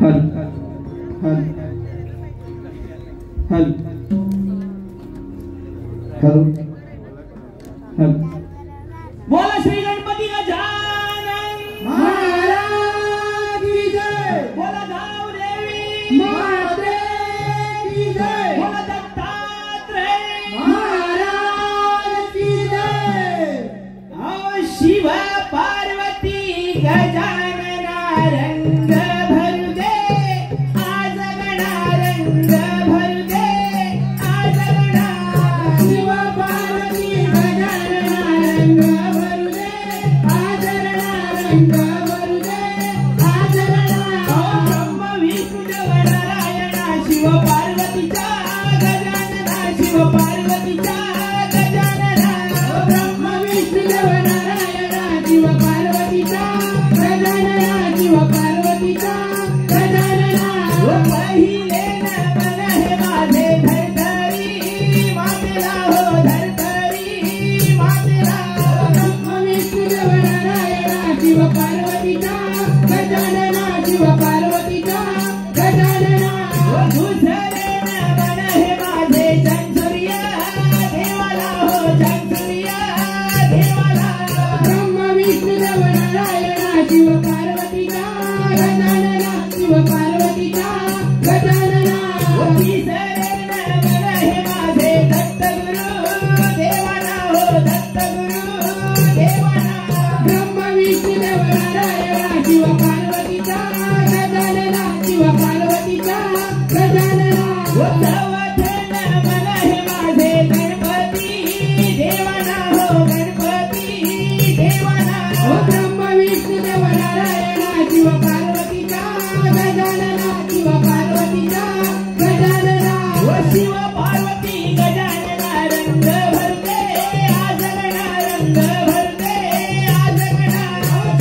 हल हल हल हल हल। बोला श्री गणपती गजानन महाराज की जय। बोला गाव देवी माते की जय। बोला दत्तात्रेय महाराज की जय। आओ शिव पार्वती गजानना रंग भर दे आज गणा रंग भर दे आज गणा। शिव पार्वती गजानना रंग भरू दे आज गणा रंग भरू दे आज गणा। ब्रह्म विष्णू देव नारायणा शिव पार्वतीचा गजानना शिव पार्वतीचा गजानना। ब्रह्म विष्णू देव नारायणा शिव पार्वतीचा गजानना शिव पार्वतीचा गजानना। पहिले नमन हे माझे धरतरी मातेला हो धरतरी मातेला। ब्रह्म विष्णू देव नारायणा शिव पार्वतीचा गजानना शिव पार्वतीचा गजानना। दुसरे नमन हे माझे जगसूर्य देवाला हो जगसूर्य देवाला। ब्रह्म विष्णू देव नारायणा शिव पार्वतीचा गजानना शिव पार्वतीचा गजानना। तिसरे नमन हे माझे दत्तगुरु देवाला हो दत्तगुरु देवाला। ब्रह्म विष्णू देव नारायणा शिव पार्वतीचा गजानना शिव पार्वतीचा गजानना। चौथे नमन हे माझे गणपती देवाला हो गणपती देवाला। ब्रह्म विष्णू देव नारायणा शिव पार्वतीचा गजानना शिव पार्वतीचा गजानना। शिव पार्वती गजानना रंग भरते आज गणा रंग भरते आज गणा।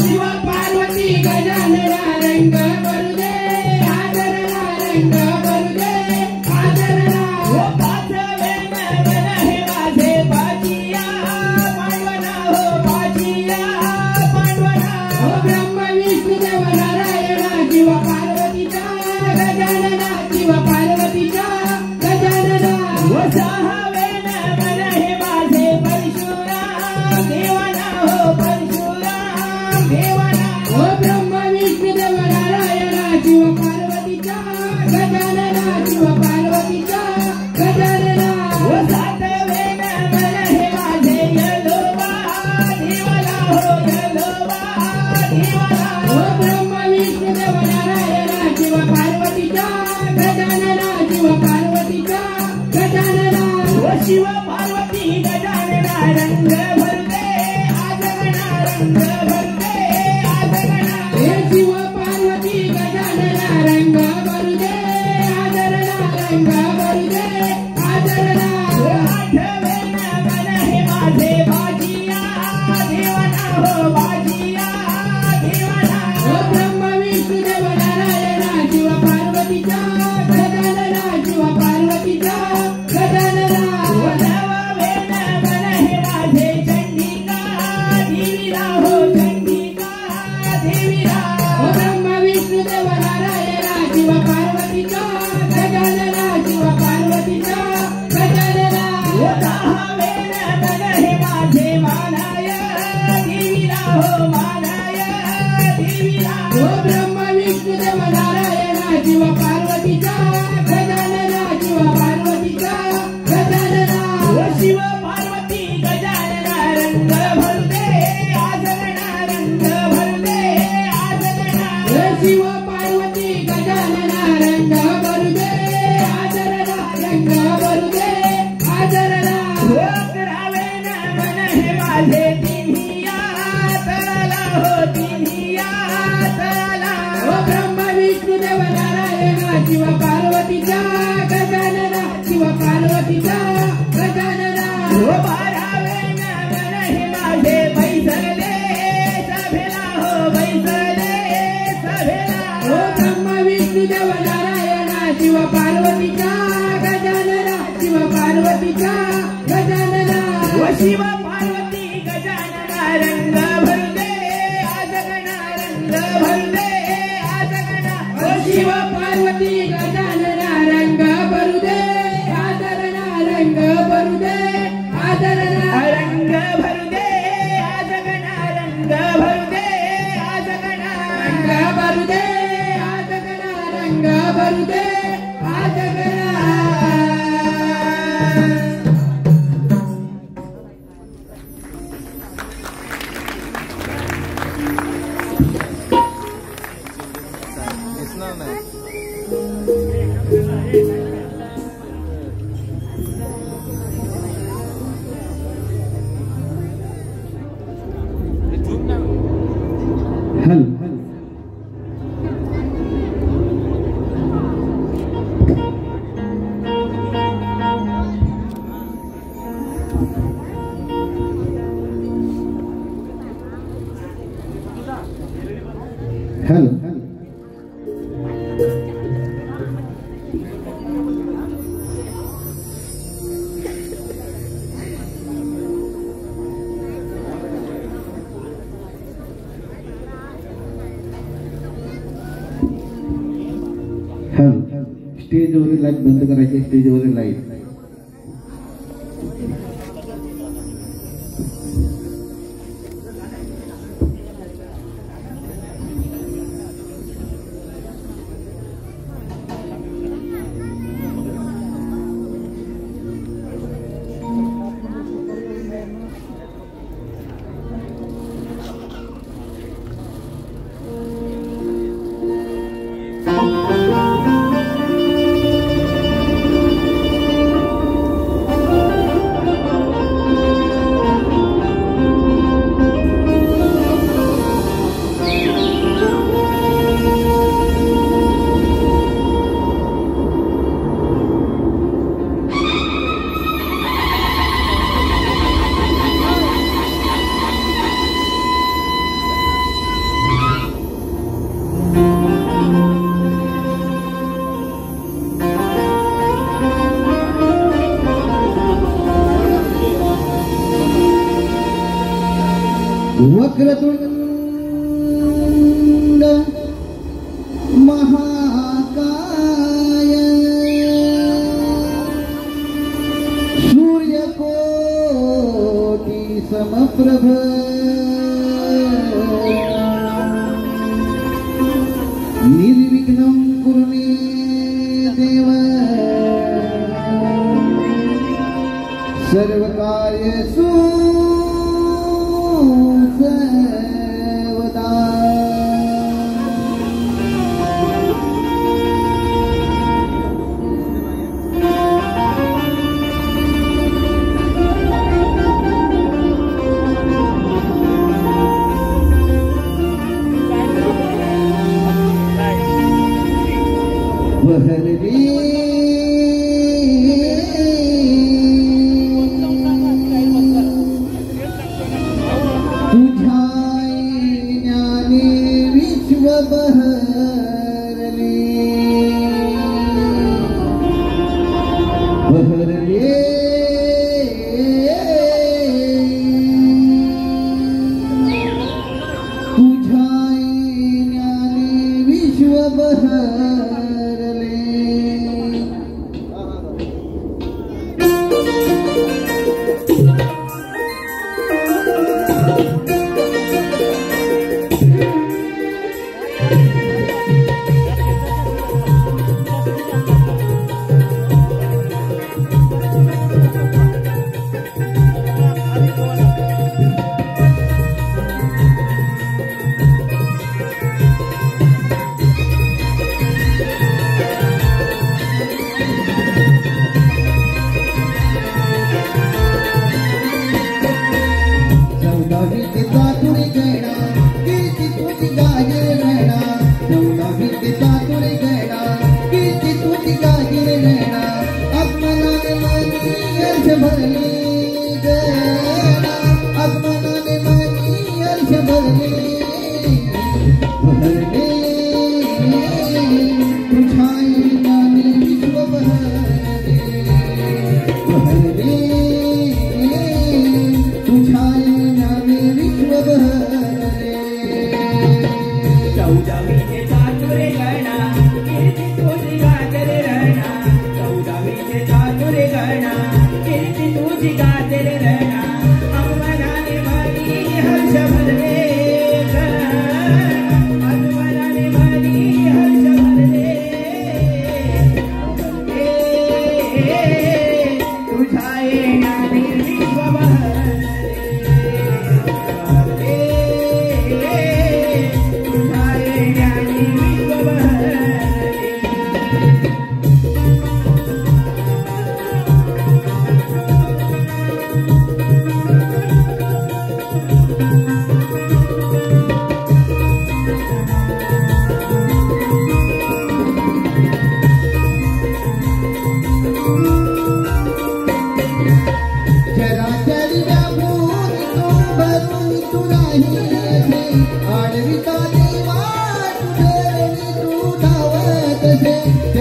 शिव पार्वती गजानना रंग भरू दे आज गणा रंग भरू दे आज गणा। पाचवे नमन हे माझे पाचिया पांडवना हो पाचिया पांडवना। ब्रह्म विष्णू देव नारायणा शिव पार्वतीचा गजानना शिव पार्वतीचा गजानना। सहावे नमन हे माझे परशुराम देवाला हो परशुराम देवाला। ब्रह्म विष्णू देव नारायणा शिव पार्वतीचा गजानना शिव पार्वतीचा गजानना। सातवे नमन हे माझे यलोबा देवाला हो यलोबा देवाला। ब्रह्म विष्णू देव नारायणा शिव पार्वतीचा गजानना शिव पार्वतीचा गजानना। शिव पार्वती गजानना रंग भरते आज गणा रंग भरते आज गणा। शिव पार्वती गजानना रंग भरू दे आज गणा रंग भरू दे आज गणा। आठवे नमन हे माझे बाजिया देवाला हो बाजिया देवाला। ब्रह्म विष्णू देव नारायणा शिव पार्वतीचा गजानना शिव पार्वतीचा गजानना। नववे नमन हे माझे चंडिका देवीला हो चंडिका देवीला। ब्रह्म विष्णू देव नारायणा शिव पार्वतीचा गजानना शिव पार्वतीचा गजानना। दहावे नमन हे माझे मानाय देवीला हो मानाय देवीला। ब्रह्म विष्णू देव नारायणा शिव पार्वतीचा गजानना शिव पार्वतीचा गजानना। शिव पार्वती गजानना रंग भरते आज गणा रंग भरते आज गणा। शिव पार्वती गजानना रंग भरू दे आज गणा रंग भरू दे आज गणा। अकरावे नमन हे माझे तिन्हिया तळाला हो तिन्हिया तळाला। ब्रह्म विष्णू देव नारायणा शिव पार्वतीचा गजानना शिव पार्वतीचा गजानना। बारावे नमन हे माझे बैसले सभेला हो बैसले सभेला। ब्रह्म विष्णू देव नारायणा शिव पार्वतीचा गजानना शिव पार्वतीचा गजानना। शिव पार्वती गजानना रंग भरते आज गणा रंग भरते आज गणा। शिव पार्वती गजानना रंग भरू दे आदरणा रंग भरू दे आदरणा रंग भरू दे आज गणा रंग भरू दे आज गणा रंग भरू दे आज गणा रंग भरू दे आज गणा हल हल स्टेजवरील लाईट बंद करायची स्टेजवरील लाईट वक्रतुंड महाकाय सूर्यकोटि समप्रभ निर्विघ्नं कुरु मे देव सर्वकार्येषु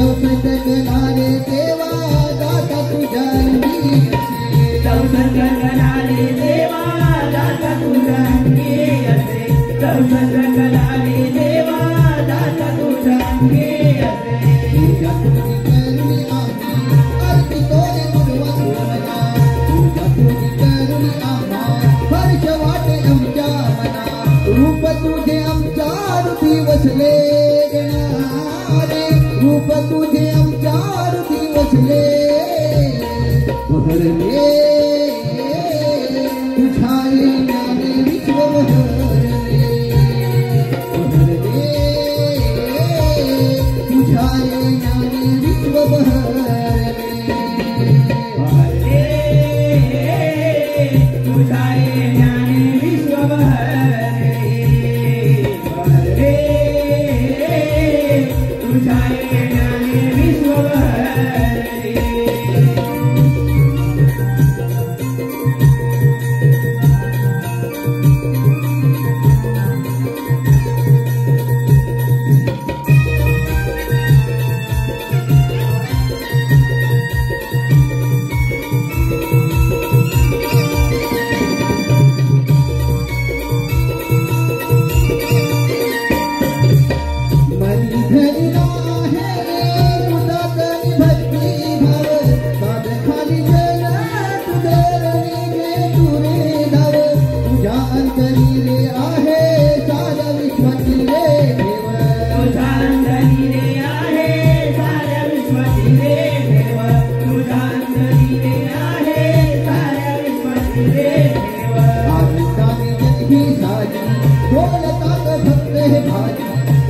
संकटनारे देवा दाता तुझ्या संकटनारे देवा दाता तुझ्या असे संकटनारे देवा दाता तुझ्या असे तुझ्या तुझी करुणी आम्ही अर्पितोरे गुरुवंदना तुझ्या तुझी करुणी आम्हा हर्ष वाटे आमच्या मना रूप तुझे आमच्या रूपी वसले गणारे रूप तुझे आमच्या रूपी वसले बहरले तुझ्या येण्याने विश्व बहरले बहरले तुझ्या येण्याने विश्व बहरले तुझ्या येण्याने विश्व बहरले तुझ्या येण्याने विश्व बहरले मनी धरिला है तुझा तरी भक्ती भाव साध खाली जल तुझरणी गे तुरे धाव तुझ्या अंतरी रे आहे सारा विश्वाची रे देव तुझ्या अंतरी रे आहे साऱ्या विश्वाची रे देव तुझ्या अंतरी रे आहे साऱ्या विश्वाची रे देव आनंदाने जगी साजी बोलतात भक्त हे भाजी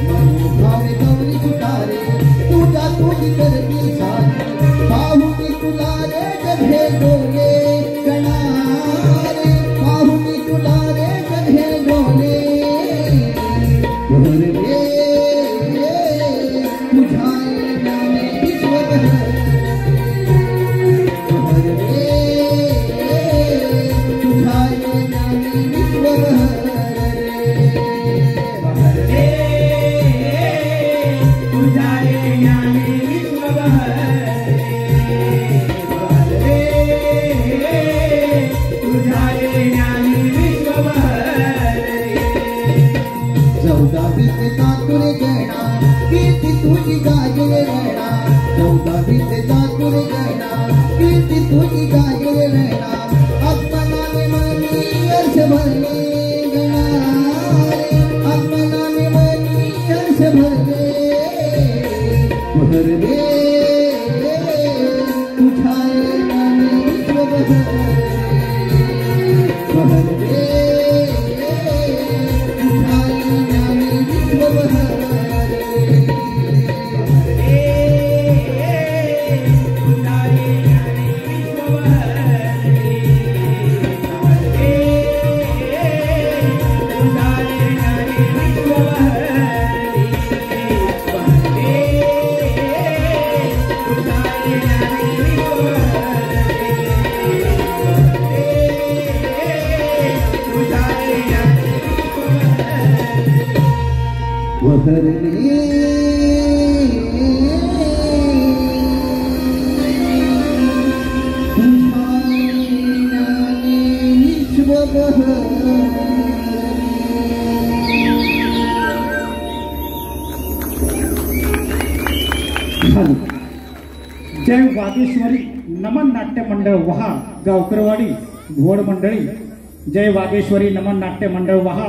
मनोभावे गौरी तुटारे तुझ्या तुझी करती साजी पाहुनी तुला रे जघे गोले गणारे पाहुनी तुला रे जघे गोले बहरले तुझ्या येण्याने विश्व बहरले तुझ्या येण्याने विश्व बहरले तुझ्या येण्याने विश्व बहरले तुझ्या येण्याने विश्व बहरले 14वीत चातुर गणा कीर्ती तुझी गाजले रहना 14वीत चातुर गणा कीर्ती तुझी गाजले रहना आत्मनाने मनी हर्ष भरले गणारे आत्मनाने मनी हर्ष भरले बहरले तुझ्या येण्याने विश्व बहरले बहरले तुझ्या येण्याने विश्व बहरले तुझ्या येण्याने विश्व बहरले तुझ्या येण्याने विश्व बहरले तुझ्या येण्याने विश्व तुझ्या येण्याने बहरले तुझ्या येण्याने विश्व बहरले जय वागेश्वरी नमन नाट्य मंडळ वहा गावकरवाडी भोड मंडळी जय वागेश्वरी नमन नाट्य मंडळ वहा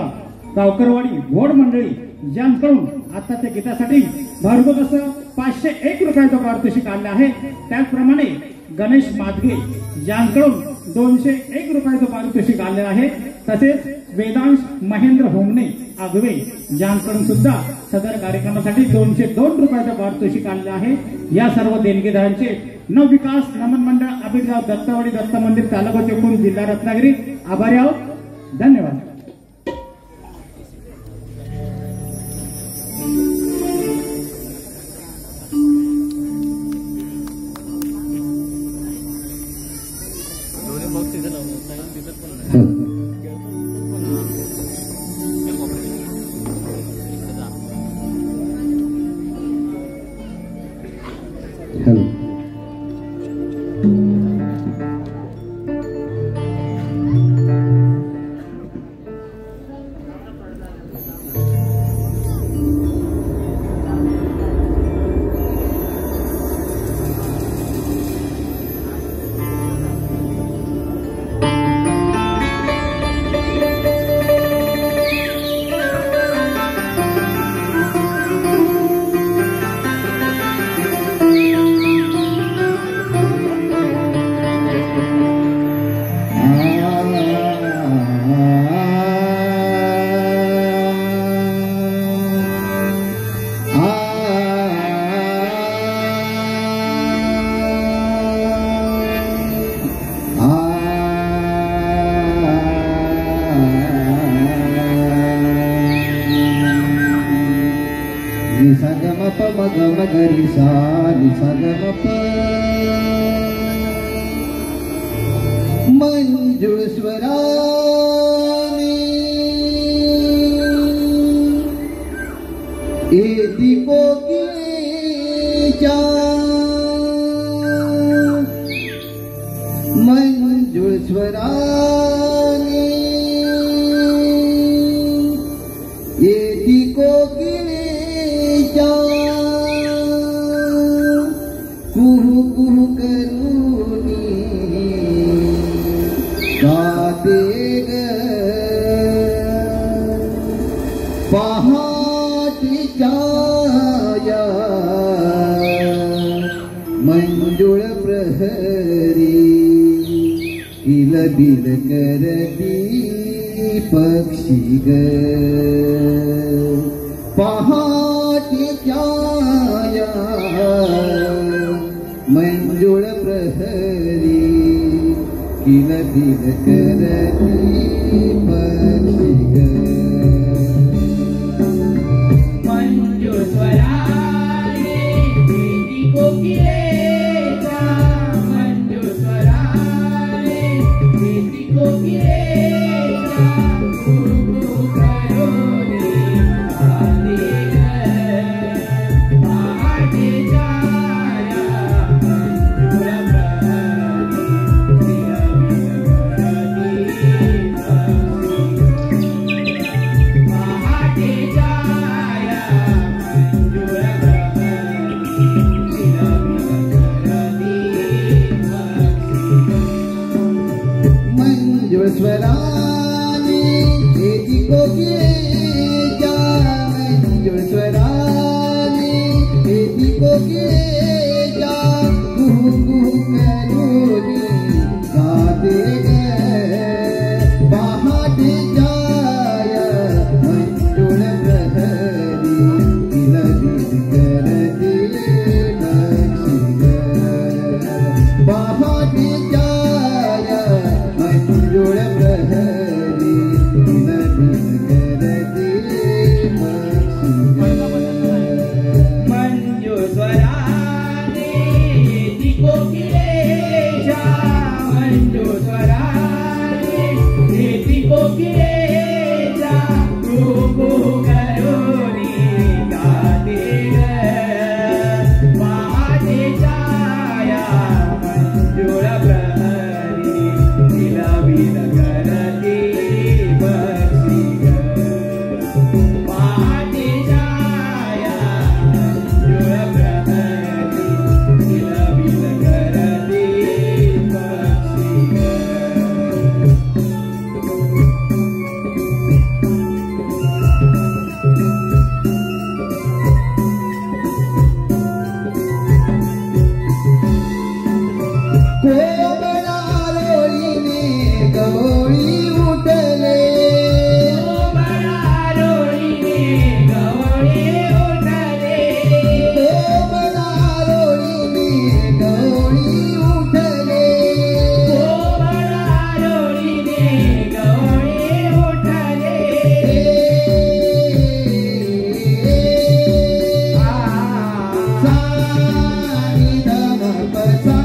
गावकरवाडी भोड मंडळी यांकडून आताच्या गीतासाठी भरघोस असं 501 रुपयाचं पारितोषिक आले आहे. त्याचप्रमाणे गणेश मादगे यांकडून 201 रुपयाचं पारितोषिक आले आहे. तसेच वेदांश महेंद्र होमणे आगवे यांकडून सुद्धा सदर कार्यक्रमासाठी 202 रुपयाचं पारितोषिक आले आहे. या सर्व देणगीदारांचे नवविकास नमन मंडळ आबिडगाव दत्तवाडी दत्त मंदिर तालुका चिपळूण जिल्हा रत्नागिरी आभारी आहोत. धन्यवाद. हॅलो मंजुळ स्वराने एती कोकिळेच्या मंजुळ स्वराने एती कोकिळेच्या कुहू कुहू करूनी गाते ग पहाटेच्या या मंजुळ प्रहरी किलबिल करती पक्षी ग पहाटेच्या या मंजुळ प्रहरी किलबिल करती पक्षी ग मंजुळ स्वराने एती कोकिळेच्या मंजुळ स्वराने एती कोकिळेच्या कुहू करूनी गाते ग पहाटेच्या या मंजुळ प्रहरी मंजुळ स्वराने एती कोकिळेच्या मंजुळ स्वराने एती कोकिळेच्या कुहू कुहू करूनी गाते ग पहाटेच्या या मंजुळ प्रहरी किलबिल करती पक्षी ग पहाटेच्या या मंजुळ प्रहरी किलबिल करती पक्षी ग मंजुळ स्वराने एती कोकिळेच्या मंजुळ स्वराने एती कोकिळेच्या कुहू कुहू करूनी गाते ग पहाटेच्या या मंजुळ प्रहरी किलबिल करती पक्षी ग पहाटेच्या या मंजुळ प्रहरी किलबिल करती पक्षी ग कोमला रोळीने गवळी उठले रोळीने गवळे उठले कोमला रोळीने गवळी उठले रोळीने गवळे उठले सानी धम पसा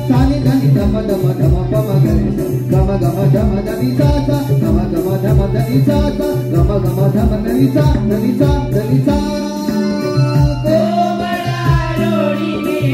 सानी धनी धम धम धम पम गरे गम गम धम धनी सा सा गम गम धम धनी सा सा गम गम धम धनी सा धनी सा धनी सा कोमला रोळीने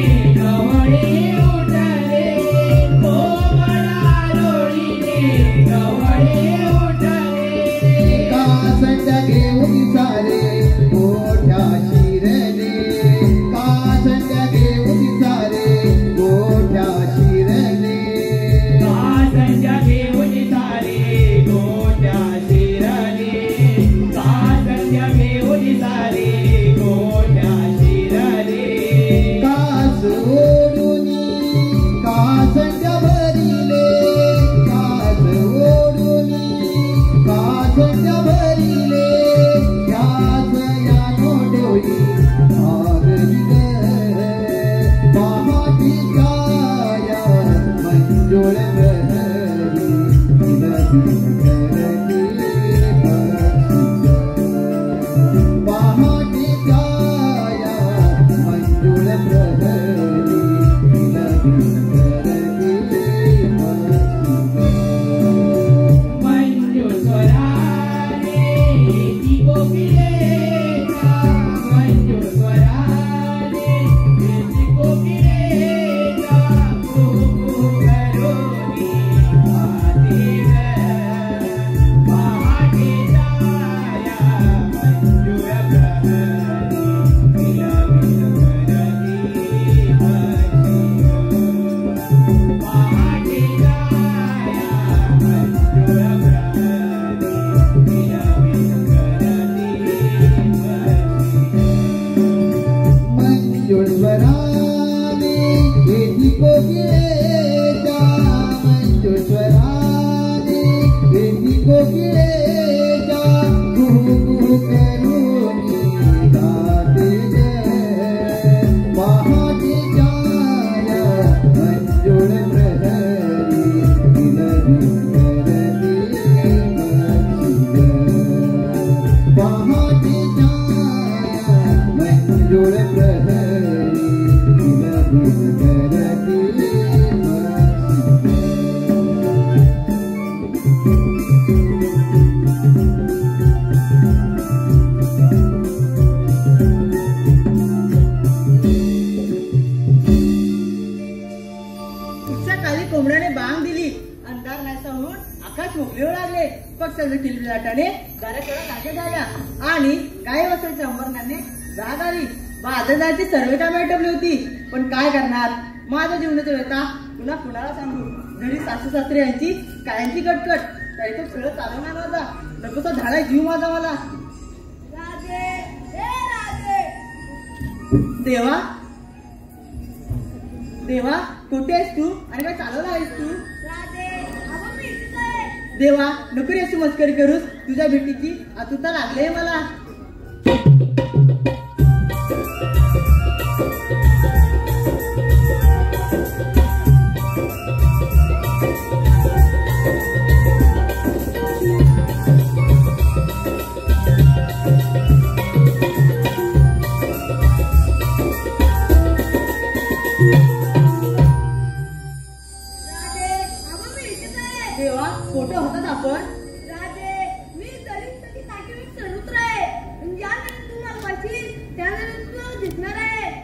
डोळ प्रहरी तुला दिन करते कोंबड्याने बांग दिली अंधार नाहीसा होऊन आकाश मोकळीवर लागले पक्ष्याच्या किलबिलाटाने दाराकडे नाके झाल्या आणि काही वर्षाच्या अंबरनाने जाग आली बाजाराची सर्व कामे आटपली होती पण काय करणार माझ्या जीवनाचा व्यथा पुन्हा कुणाला सांगू घरी सासू सासरे यांची कायांची कटकट काही तो सगळं चालवणार माझा नकोसा झाला जीव माझा मला देवा देवा कुठे आहेस तू आणि काय चालवला आहेस तू देवा नको रे अशी मस्करी करूस तुझ्या भेटीची आतुरता लागले मला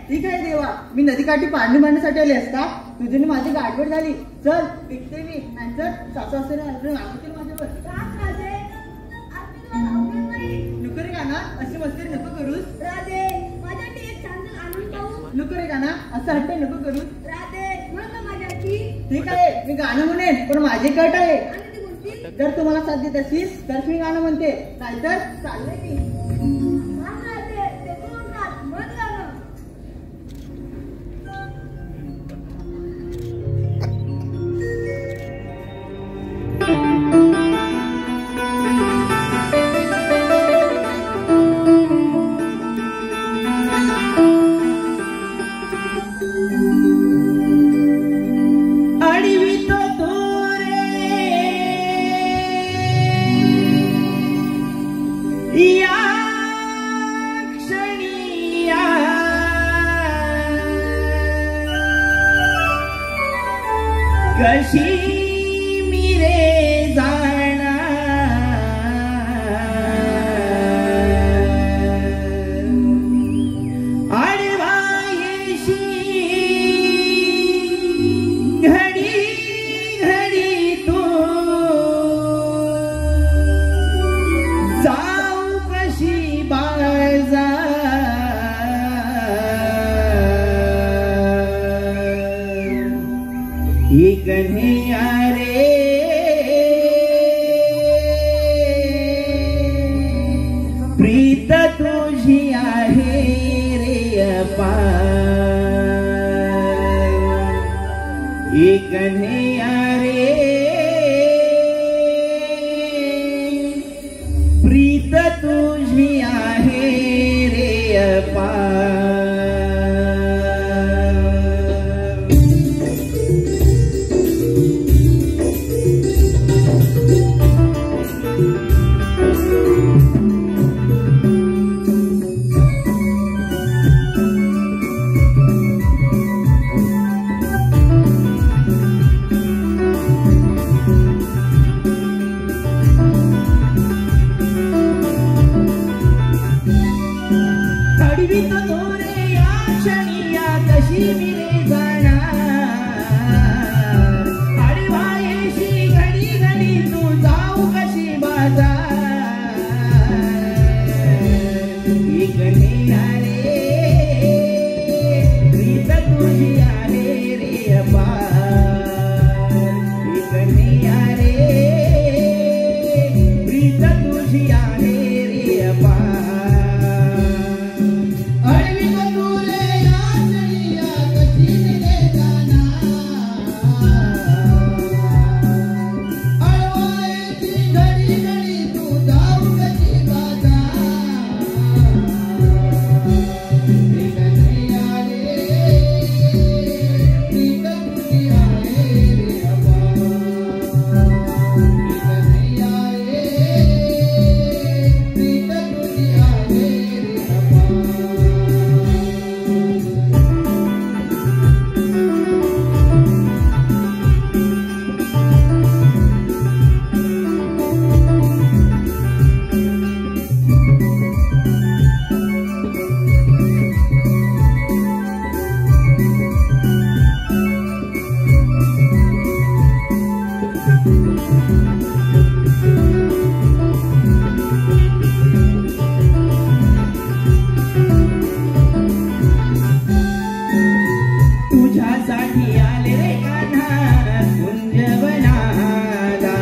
ठीक आहे देवा मी नदीकाठी पाणी मारण्यासाठी आले असता तुझ्याने माझी गाठभेट झाली चल टिकते मी आणि चल सासू असते माझ्यावर नको रे गाना अशी मस्करी नको करूस नको रे गाना असं हट्ट नको करूस ठीक आहे मी गाणं म्हणेन पण माझी कट आहे जर तुम्हाला साथ देत असेल तर मी गाणं म्हणते नाहीतर चाललंय मी कशी मिरे जाना आडवायशी घडी घडी तू जाऊ कशी बाळजा ही कन्हैया रे प्रीत तुझी आहे रे अपार ही कन्हैया रे प्रीत तुझी आहे रे अपार कशी मिरे जाणार आडवायशी घडी घडी तू जाऊ कशी बाजार ही कन्हैया रे प्रीत तुझी आहे रे अपार ही कन्हैया रे प्रीत तुझी आहे रे अपार अडवी तुरे या कशी करण्यासाठी आले रे कान्हा कुंजवनाला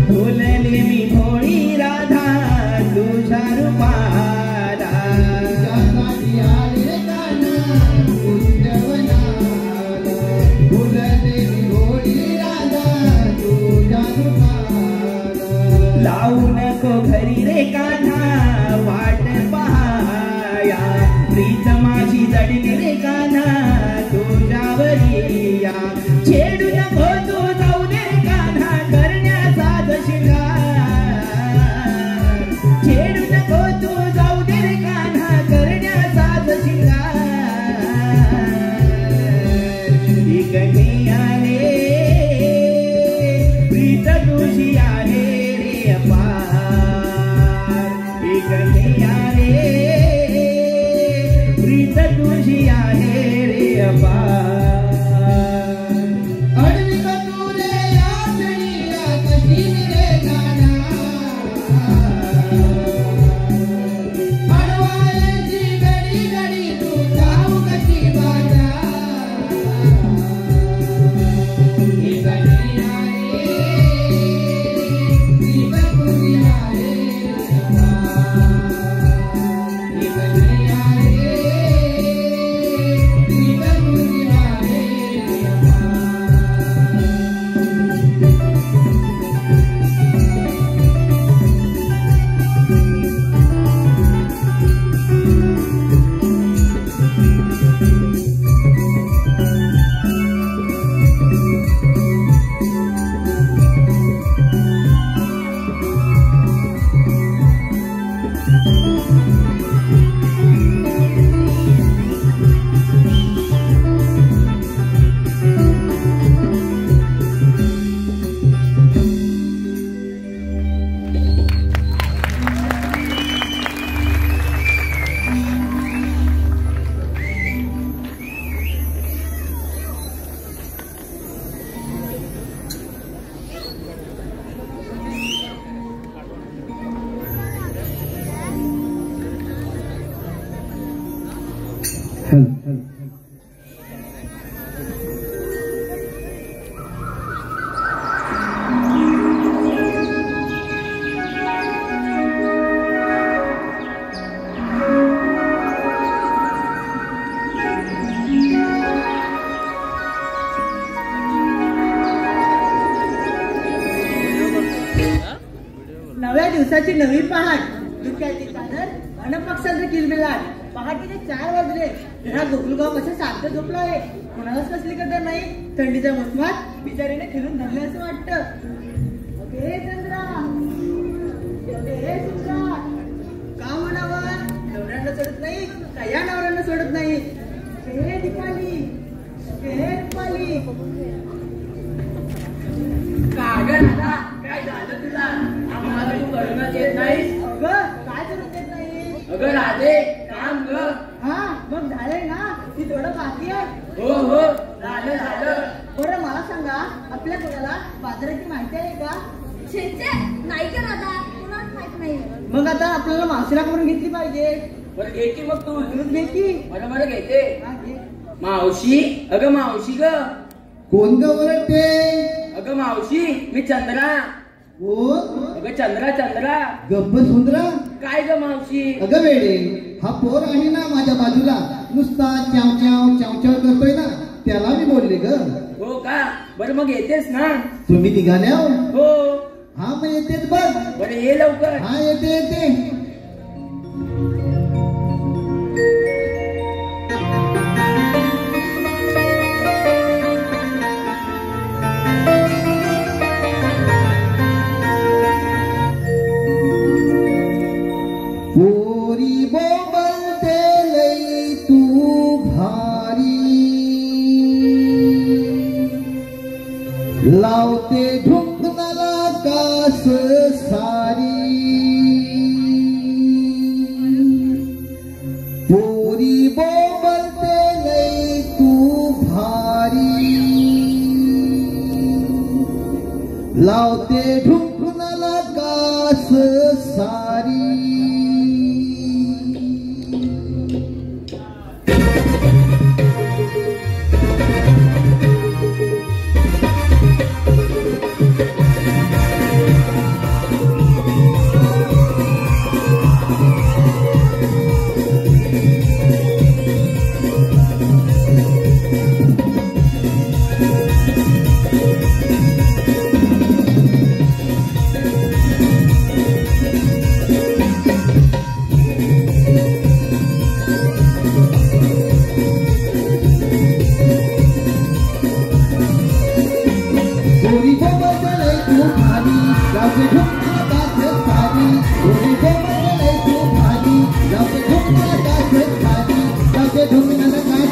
फुलले मी भोळी राधा तुझ्या रूपाला तुझ्यासाठी आले रे कान्हा कुंजवनाला फुलले मी भोळी राधा तुझ्या रूपाला लावू नको घरी रे कान्हा वाट पहाया प्रीत माझी जडली रे कान्हा तुझ्यावरी या छेडू नको तू जाऊ दे रे कान्हा करण्याचा शृंगार छेडू नको तू जाऊ दे रे कान्हा करण्याचा शृंगार इकडे आले प्रीत तुझी आले रे अपार इकडे आले प्रीत तुझी आहे रे अपार अडवी तुरे आसणीला कशी रे कान्हा अडवायची घडी घडी तू जाऊ कशी बाजा इकडे आले प्रीत तुझी आहे रे अपार इकडे आले प्रीत तुझी आहे रे नव्या दिवसाची नवी पहाट दुःखाची चादर अनपक्षांचे किलबिलाट पहाटेचे 4 वाजले हा गोकुलगाव कसं शांत झोपला आहे कोणालाच कसली कदर नाही थंडीच्या मोसमात बिचारीने फिरून धरले असं वाटतं अगे चंद्रा अगे चंद्रा का म्हणावं नवऱ्यांना सोडत नाही का या नवऱ्यांना सोडत नाही हे दीपाली कागद आता काय झालं तुला आम्हाला तू करूनच येत नाहीस अगं काय करून देत नाही अगं राधे काम ग हा मग झालंय ना ती थोडं बाकी आहे हो झालं बरं मला सांगा आपल्या कोणाला बाजाराची माहिती आहे का नाही का दादा कुणाच माहित नाही मग आता आपल्याला मावशीला करून घेतली पाहिजे बरं घे की मग तू दूध घे की बरं घेते हा, घे. मावशी अगं मावशी ग कोण ग ओरडते अगं मावशी मी चंद्रा कोण अगं चंद्रा गप्प सुंदरा काय ग मावशी अगं वेडे हा पोर आहे ना माझ्या बाजूला नुसता चाव चाव करतोय ना त्याला मी बोलले ग हो का बरं मग येतेस ना तुम्ही निघाल्या हो हा मग येतेच बघ बरं ये लवकर हा येते पोरी बोलते लई तू भारी लावते ढुंकणाला कास सारी पोरी बोलते लई तू भारी लावते ढुंकणाला कास सारी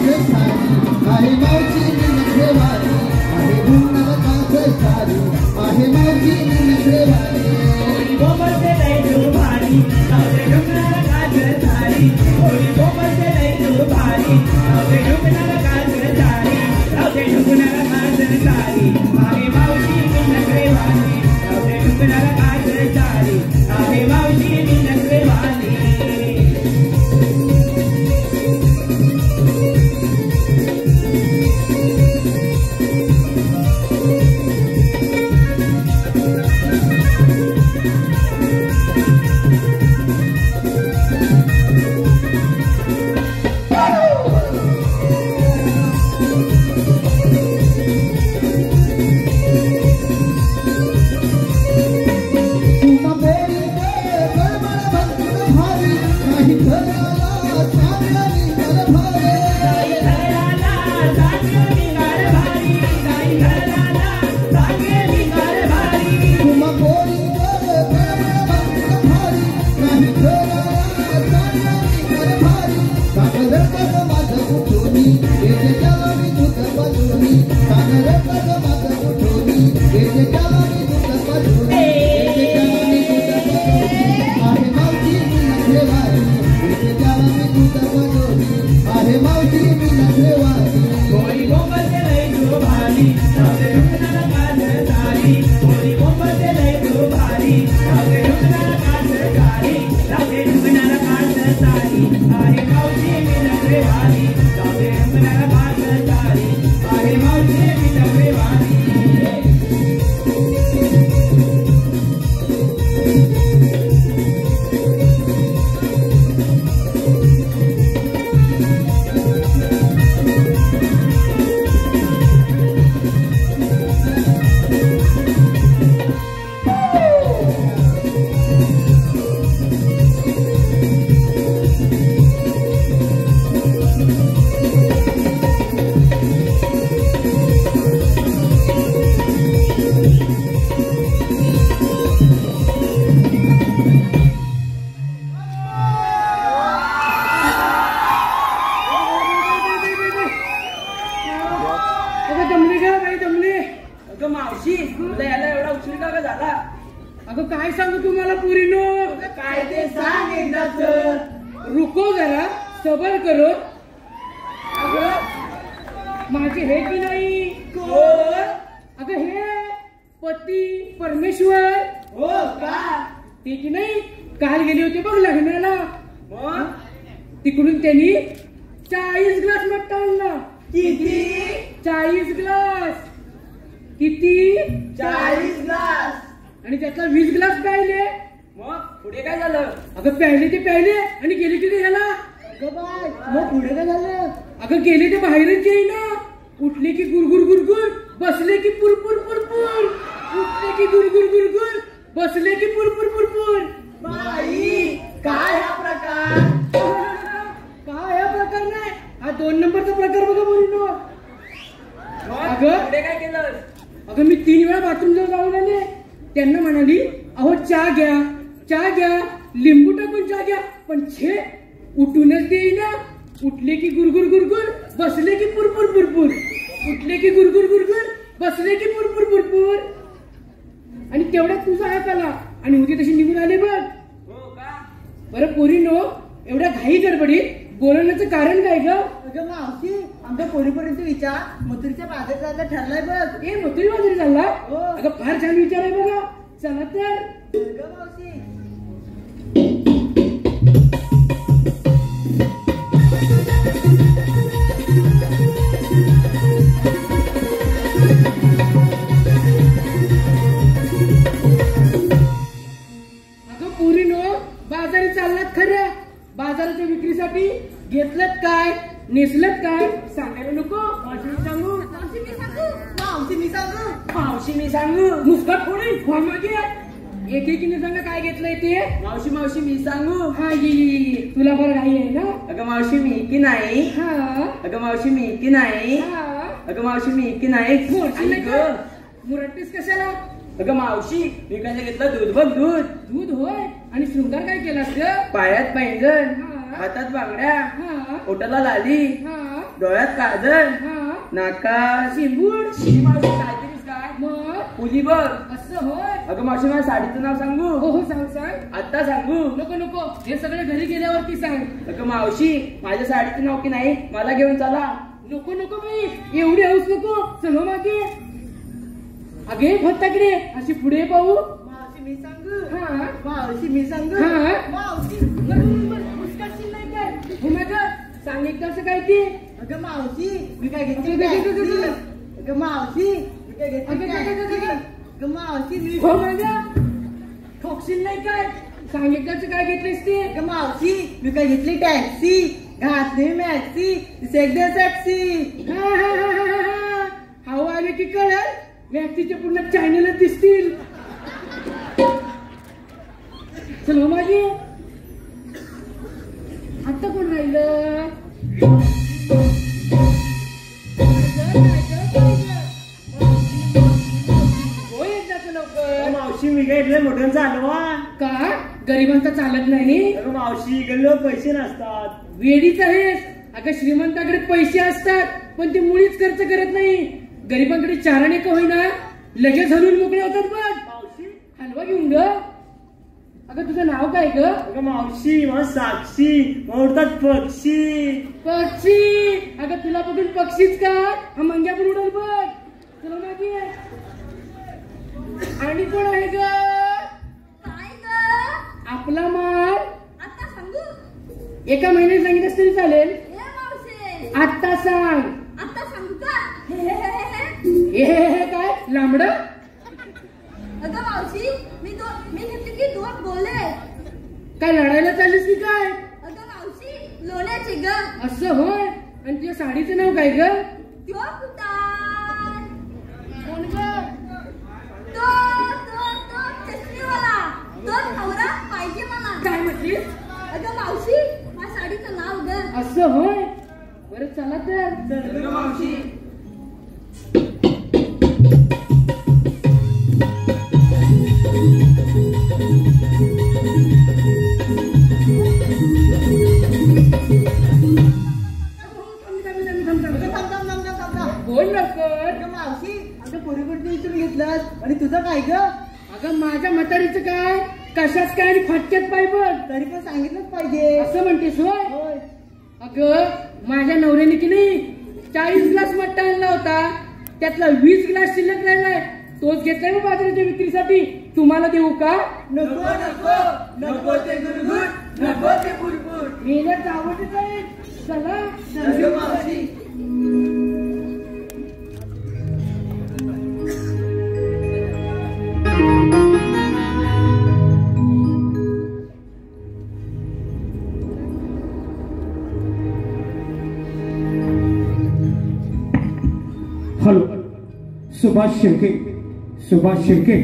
आहे मावशी मी नखरेवाली आहे भूनकाच सारी आहे मावशी मी नखरेवाली गोबरचे लय भारी नवरे डुकणार काच सारी होळी गोबरचे लय भारी नवरे डुकणार काच सारी नवरे डुकणार काच सारी आहे मावशी मी नखरेवाली नवरे डुकणार काच सारी आहे मावशी मी नखरेवाली अगं काय सांगू तुम्हाला पुरीनो काय ते सांग एकदाच रुको जरा सबर करो अगं माझे हे की नाही अगं हे पती परमेश्वर हो का ते की नाही काल गेले होते बघ लग्नाला तिकडून त्यांनी 40 ग्लास मट्टा आणला किती 40 ग्लास किती 40 ग्लास आणि त्यातला 20 ग्लास प्यायले मग पुढे काय झालं अगं प्यायले ते प्यायले आणि गेले तिथे ह्याला अगं बाय मग पुढे काय झालं अगं गेले ते बाहेरच येईना उठले की गुरगुर गुरगुर बसले की पुरपुर पुरपुर उठले की गुरगुर गुरगुर बसले की पुरपुर पुरपुर बाई काय हा प्रकार काय हा प्रकार नाही हा 2 नंबरचा प्रकार बघा मुलीनो अगं पुढे काय केलं अगं मी 3 वेळा बाथरूमला जाऊन आले त्यांना म्हणाली अहो चहा घ्या लिंबू टाकून चहा घ्या पण छे उठूनच देईना उठले की गुरगुर गुरगुर बसले की पुरपुर पुरपुर उठले की गुरगुर गुरगुर बसले की पुरपुर पुरपुर आणि तेवढ्यात तुझा हात आला आणि होती तशी निघून आले बघ हो का बरं पोरीनो एवढ्या घाई गडबडीत बोलवण्याचं कारण काय ग अगं मावशी आमच्या पोरीपर्यंत विचार मथुरीच्या बाजारात जायला ठरलाय बघ ए मथुरी बाजारी चालला हो. अगं फार छान विचार आहे बघा चला तर अगं मावशी अगं पोरीनो बाजारी चाललात खरं बाजाराच्या विक्रीसाठी घेतलं काय नेसलं काय सांगायला नको मावशी सांगू मावशी मी सांगू मावशी मी सांगू मुस्कट फोडी मागे एकेकीने सांगा काय घेतलंय ते मावशी मावशी मी सांगू हा ये तुला बरं घाई आहे ना अगं मावशी मी की नाही हा अगं मावशी मी की नाही हा अगं मावशी मी की नाही मोरची आई गं. मुरट्टीस कशाला अगं मावशी मी काय घेतलं दूध बघ दूध दूध होय आणि शृंगार काय केलास ग पायात पैंजण हा. हातात बांगड्या हा ओटाला लाली हा डोळ्यात काजळ, हा नाकात शिंबूड ही मावशी काहीतरीच काय मग फुली बघ. असं होय. अगं मावशी माझ्या साडीचं नाव सांगू? हो हो सांग सांग. आता सांगू? नको नको हे सगळं घरी गेल्यावरती सांग. अगं मावशी माझ्या साडीचं नाव की नाही, मला घेऊन चला. नको नको बाई एवढी हौस नको. चलो मागे अगे फत्ताकडे अशी पुढे पाहू. मावशी मी सांगू. हा मावशी मी सांगू. हा. मावशी मुस्काटशील नाही काय हो माग सांग एकदा असं काय ते. अगं मावशी मी काय घेतली अगं, अगं, अगं, टॅक्सी. अगं. अगं मावशी मी काय घेतली अगं, अगं, अगं, टॅक्सी. अगं. अगं मावशी मी हो माग ठोकशील नाही काय सांग एकदाच काय घेतलीस ते. अगं मावशी मी काय घेतली टॅक्सी. घातली मॅक्सी सेगडे टॅक्सी. हवा आले की कळल व्यक्तीचे पूर्ण चॅनलच दिसतील. चल माझी आता कोण राहिलं. हो एकदाच लवकर. मावशी मी काय मोठं चालवा. का गरिबांचा चालत नाही. अगं मावशी गल्लो पैसे नसतात. वेडीच आहेस. अगं श्रीमंताकडे पैसे असतात पण ते मुळीच खर्च करत नाही. गरिबांकडे चाराने का होईना लगेच हलवून मोकळे होतात बघ. मावशी हलवा घेऊन ग. अगं तुझं नाव काय ग. अगं मावशी मग साक्षी ओढतात पक्षी. पक्षी. अगं तुला बघून पक्षीच का हा मंग्या पण उडल बघ. चला मागे आणि कोण आहे ग. काय ग आपला माल आता सांगू. एका महिन्यात सांगितलं तरी चालेल. हे मावशी आत्ता सांग. आता सांगू का. हे काय लांबड. अगं मावशी मी घेतली की 2 गोले. काय लढायला चाललीस की काय. अगं मावशी लोण्याचे ग. असं होय. आणि तुझ्या साडीचं नाव काय ग. त्यो कुठाय. कोण ग. तो चष्मीवाला. तो नवरा पाहिजे मला. काय म्हटलीस. अगं मावशी माझ्या साडीचं नाव ग. असं होय. बरं चला तर. मावशी बोल लवकर. अगं मावशी अगं पोरीकडे विचारून घेतलं आणि तुझं काय ग. अगं माझ्या म्हातारीचं काय कशात काय आणि फटक्यात पाय बघ. तरी पण सांगितलंच पाहिजे. असं म्हणतेस होय. होय. अगं माझ्या नवऱ्याने की नाही 40 ग्लास मट्टा आणला होता. त्यातला 20 ग्लास शिल्लक राहिलाय. तोच घेतलाय मग बाजाराच्या विक्रीसाठी. तुम्हाला देऊ का. नको नको नको ते गुरगुट नको ते बुरबुट. मेल्याच आवडत आहे. चला. अगं मावशी हॅलो. सुभाष शिर्के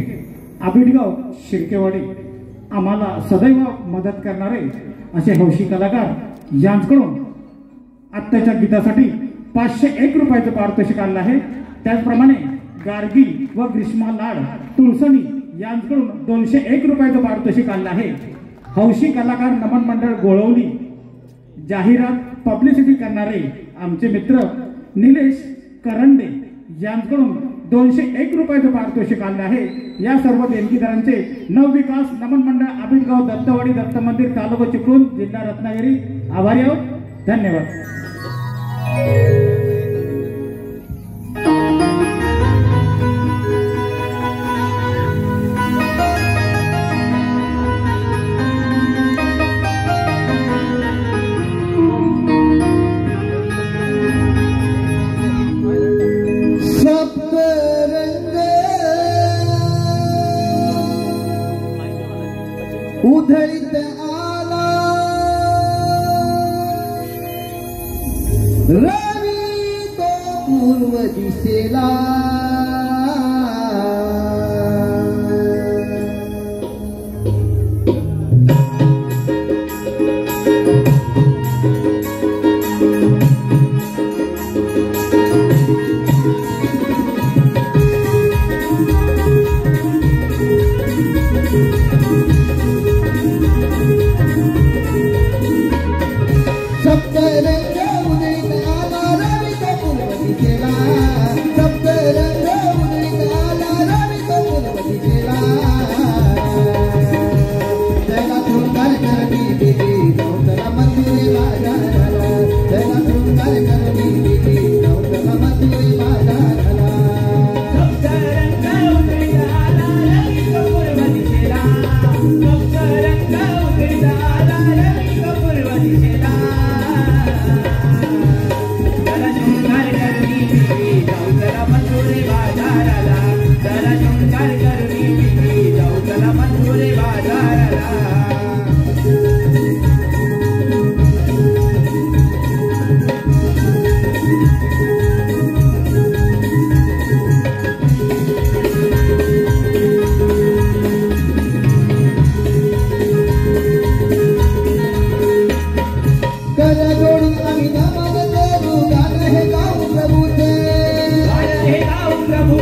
आबिडगाव शिर्केवाडी. आम्हाला सदैव मदत करणारे असे हौशी कलाकार यांच्याकडून आत्ताच्या गीतासाठी 501 रुपयाचं पारितोषिक आणलं आहे. त्याचप्रमाणे गार्गी व ग्रीष्मा लाड तुळसणी यांच्याकडून 201 रुपयाचं पारितोषिक आणलं आहे. हौशी कलाकार नमन मंडळ गोळवली जाहिरात पब्लिसिटी करणारे आमचे मित्र निलेश करंडे यांच्याकडून 201 रुपयाचं पारितोषिक आणलं आहे. या सर्व देणगीदारांचे नवविकास नमन मंडळ आबिडगाव दत्तवाडी दत्त मंदिर तालुका चिपळूण जिल्हा रत्नागिरी आभारी आहोत. धन्यवाद. उधळीत आला रवी तो पूर्व दिसेला सप्तरंग उदयित आला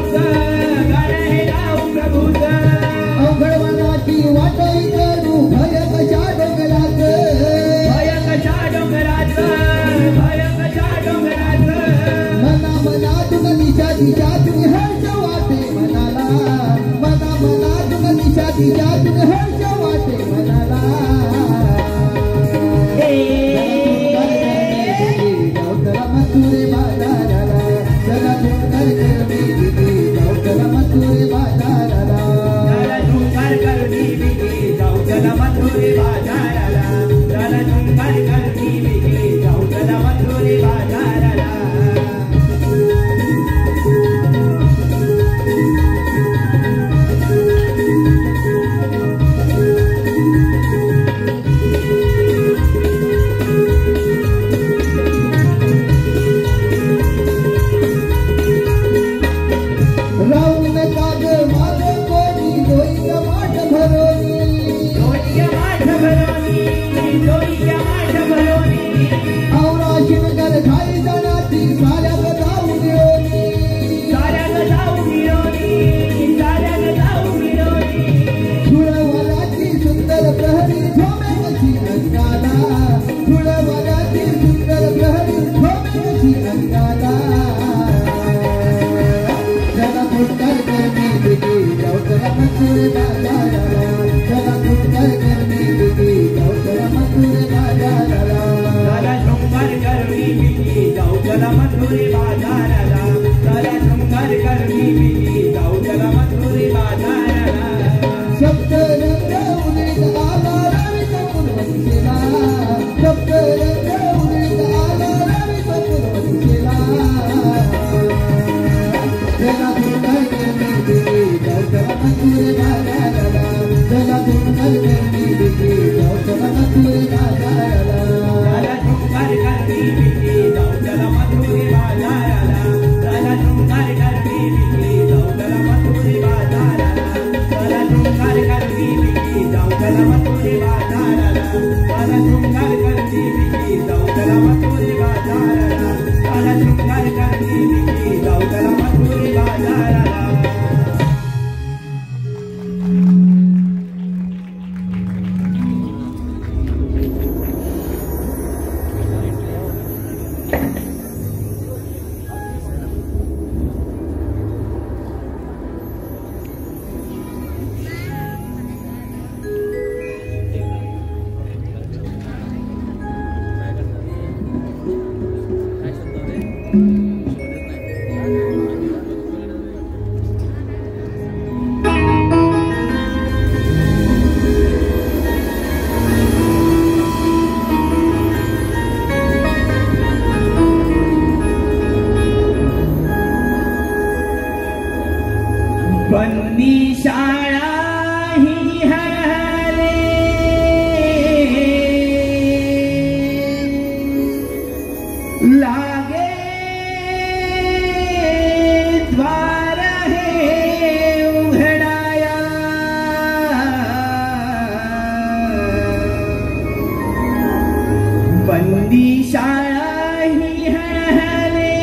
प्रभूचं गाणं हे गाव प्रभूचं अवघड मनाची वाटई करू भय कशा डोंगरात भय कशा डोंगराचं भय कशा डोंगराचं मना मनातून दिशा दिशातून हर्ष वाटे मनाला मना मनातून दिशा दिशातून हर्ष वाटे मनाला गावकरा मथुरे बाजाराला चला झुंकार करणे दिली गावकरा मथुरे बाजाराला चला झुंकार करणी बिगी जाऊ चला मथुरे बाजाराला चला झुंकार करणी बिगी जाऊ चला मथुरे बाजाराला राहून काग माग कोणी दोईच्या माठ भरोनी डोईच्या माठ भरोनी डोईच्या माठ भरोनी औरा शिवकर खाई जाणाची साऱ्या जाऊ देऊनी साऱ्या जाऊ मिळवणी साऱ्या जाऊ मिळवणी धुळवराची सुंदर प्रहरी झोमे कशी अंगाला धुळवराची सुंदर प्रहरी झोमे कशी अंगाला जगा फुटकर करणे दिली गावकरा मथुरे बाजाराला जगा फुटकर करणे दिली गावकरा मथुरे बाजाराला चला झुंकार करणी बिगी जाऊ चला मथुरे बाजाराला चला झुंकार करणी बिगी जाऊ चला मथुरे बाजाराला सप्तरंग उदित आला रवी चतुर्वंशीला सप्तरंग उदित आला रवी चतुर्वंशीला जगा फुटकर करणे दिली गावकरा मथुरे बाजाराला जगा फुटकर करणे दिली गावकरा मथुरे बाजाराला चला झुंकार करणी बिगी जाऊ चला मथुरे बाजाराला चला झुंकार करणी बिगी जाऊ चला मथुरे बाजाराला चला झुंकार करणी बिगी जाऊ चला मथुरे बाजाराला चला झुंकार करणी बिगी जाऊ चला मथुरे बाजाराला चला झुंकार करणी बिगी जाऊ चला मथुरे बाजाराला बंदी शाळा ही हरहरे लागे द्वार हे उघडाया बंदी शाळा ही हरहरे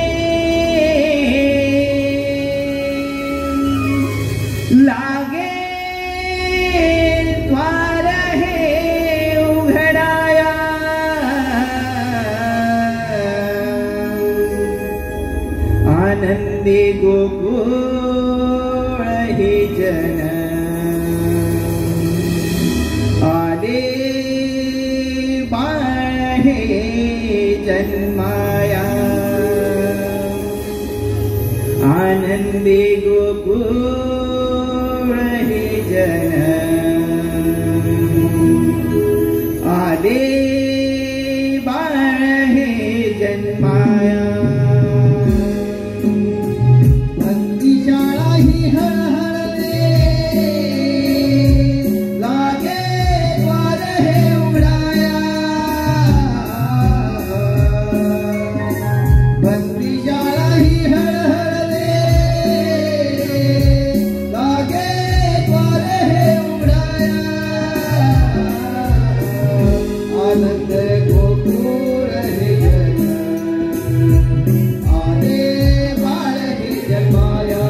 लागे द्वार हे उघडाया आनंदी गोकुळ हे जन आले बाळ हे जन्माया आनंदी गोकुळ हे जन आले बाळ हे जन्माया बंदी शाळा ही हळहळले लागे द्वार हे उघडाया बंदी शाळा ही हळहळले लागे द्वार हे उघडाया आनंद गोकुळ हे जन आले बाळ हे जन्माया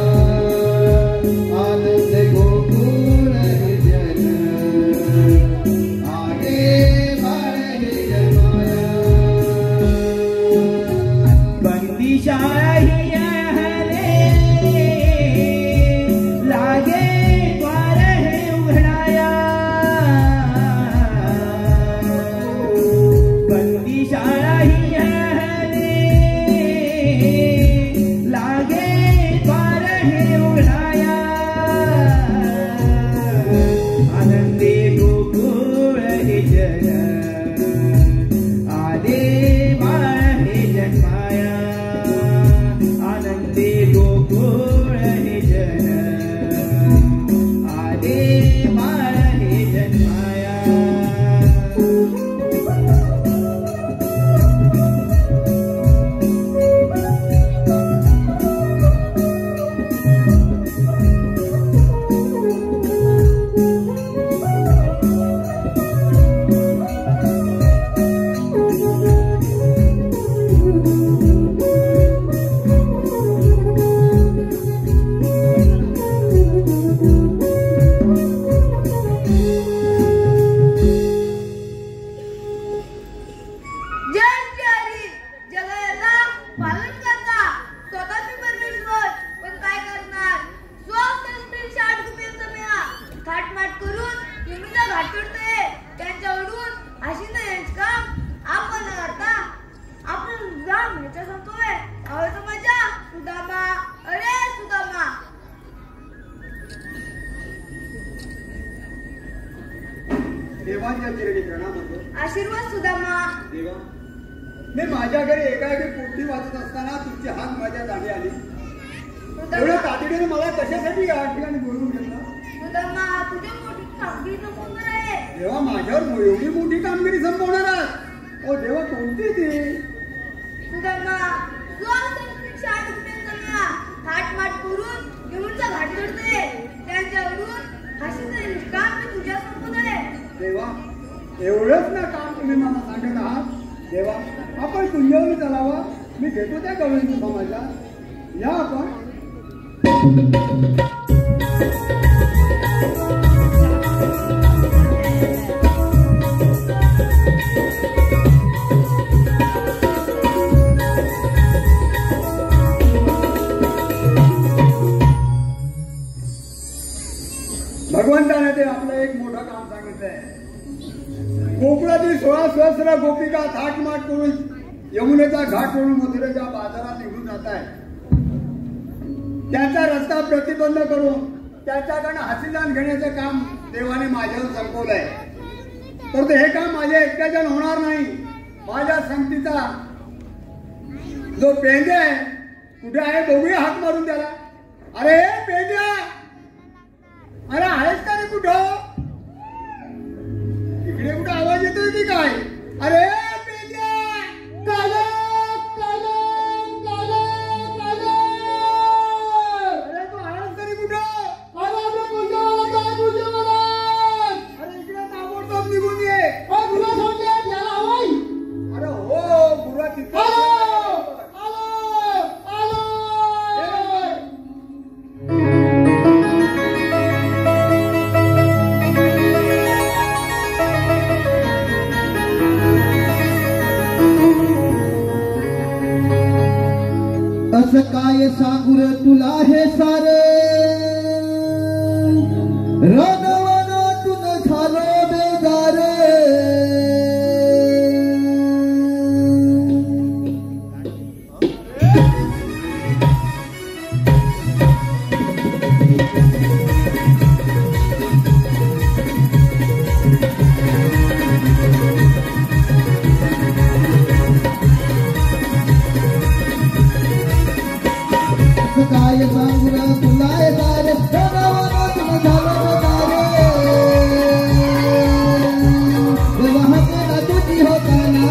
देवांच्या चरणी प्रणाम होतो. आशीर्वाद सुदामा. देवा, मी माझ्या घरी एकाएकी पोथी वाचत असताना तुमची हात माझ्या दाढी आली. एवढ्या तातडीने मला कशासाठी या ठिकाणी बोलवून घेतलं? सुदामा, तुझी मोठी कामगिरी संपवणार आहे. देवा, माझ्यावर एवढी मोठी कामगिरी संपवणार आहात? ओ देवा, कोणती ती? सुदामा, थाटमाट करून येऊनचा घाट चढतोय. त्यांच्यावरून हसीचे निष्काम मी तुझ्या संपत आहे. देवा, एवढंच ना काम तुम्ही मला सांगत आहात? देवा, आपण कुंजवली चलावा. मी घेतो त्या गवळींची समाजा. या आपण. भगवंताने ते आपलं एक मोठं काम सांगितलंय. गोकुळातील 16 सहस्र गोपिका थाटमाट करून यमुनेचा घाट सोडून मथुरेच्या बाजारात निघून जात आहे. त्यांचा रस्ता प्रतिबंध करून त्यांच्याकडनं हासीदान घेण्याचं काम देवाने माझ्यावर संपवलंय. परंतु हे काम माझ्या एकट्याच्यानं होणार नाही. माझ्या संगतीचा जो पेंड्या आहे कुठे आहे? बघूया हात मारून त्याला. अरे पेंड्या, अरे आहेस का रे? कुठं इकडे कुठं आवाज येतोय की काय? अरे पेंड्या, अरे तू आहेस तरी कुठं? अरे इकडे ताबडतोब निघून ये. अरे हो, गुरुवा तिथं. असं काय सांगू रे तुला हे सार, रानवनातून झालो बेजार. काय सांगू रे तुला हे सार, रानवनातून झालो बेजार. वाहतेला तुझी होताना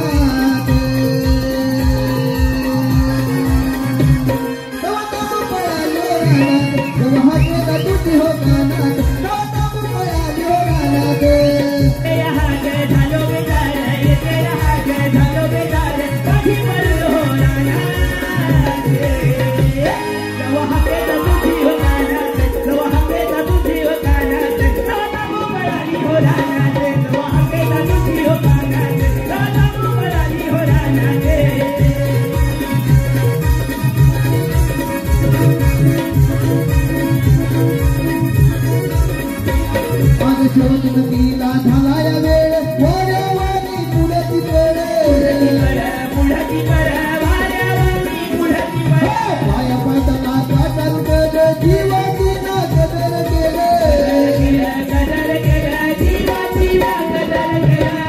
वाहतेला तुझी होताना वहाँ पे शोधतीला झाला या वेळ वाऱ्यावानी पुढती वेळ पाया पायताना काटात केलं जीवाची ना कदर केलं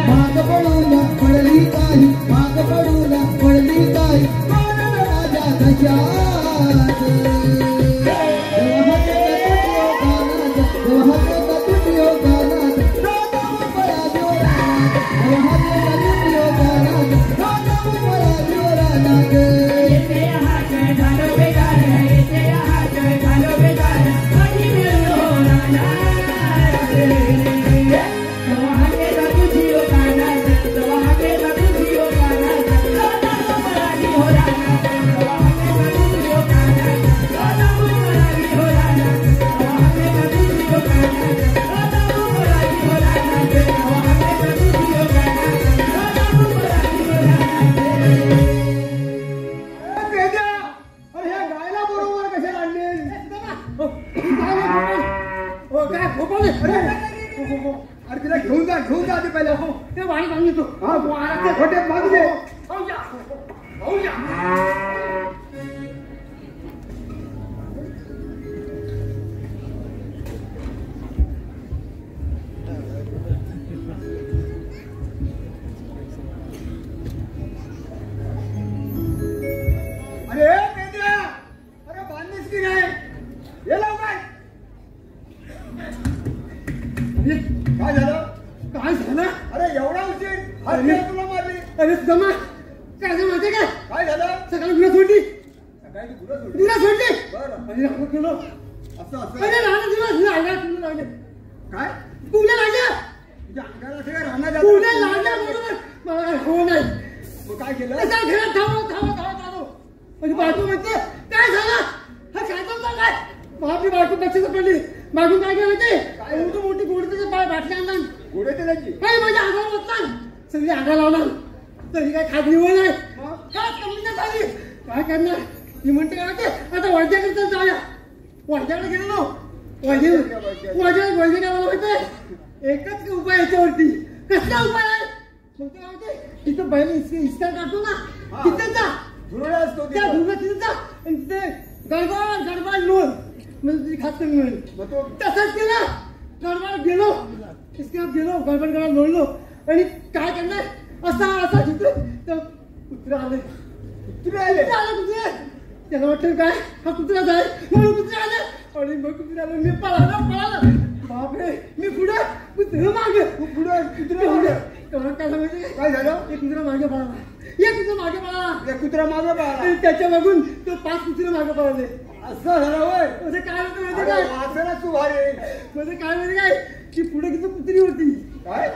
माग पडून पडली काही माग पडून पडली काही माझ्या दशात घेऊन जा आधी पहिला ते वाणी सांगितो खोटे मागू दे अरे पेंद्या अरे बांधलीस की नाही ये लवकर काय झालं काय झालं अरे एवढा उशीर हत्या तुला मारली अरे जमा काय झालं माहिती काय काय झालं सकाळी गुन्हा सोडली सकाळी तू गुन्हा सोडली गुन्हा सोडली बरं आणि राहत गेलो असं असं अरे राहणं दिवस लागला तुला लागले काय तुला लागल्या तुझ्या अंगाला सगळं राहणार तुला लागल्या बरोबर मला काय हवं नाही मग काय केलं त्या घरात थांबव म्हणजे बायको म्हणते काय झालं हा काय चालतं काय आपली बायको लक्षात पडली मागून काय केलं ते एवढी मोठी गोडी त्याच्या पाय बाटल्या आणला घोडे त्याची काही माझ्या अंगावर बसला सगळी अंगा लावला तरी काय खात्री होय नाही काय कमी नाही झाली काय करणार मी म्हणते काय होते आता वैद्याकडे जाऊया वैद्याकडे गेलो वैद्य काय मला माहिती एकच उपाय याच्यावरती कसला उपाय आहे मग ते काय होते तिथं बैल इस्कार काढतो ना तिथे जा धुरळा असतो त्या धुरळा तिथे जा आणि तिथे गडबड लोण म्हणजे तुझी खास कमी मिळेल मग तो तसंच केलं गडबड गेलो इसक्यात गेलो गडबड लोळलो आणि काय करणार असा जिथं तर कुत्रा आले कुत्रे आले कुत्रे त्याला वाटतं काय हा कुत्रा जाय म्हणून कुत्रे आले आणि मग कुत्रे आले मी पळाला बापरे मी पुढे कुत्रे मागे पुढे कुत्रे मागे काय सांगायचं काय झालं एक कुत्रा मागे पळाला एक कुत्रा मागे पळाला एक कुत्रा मागे पळाला त्याच्या मागून तो 5 कुत्रे मागे पळाले असं झालं होय म्हणजे काय होतं माहिती अरे काय वाचना तू भारी म्हणजे काय माहिती काय की पुढे किती कुत्री होती काय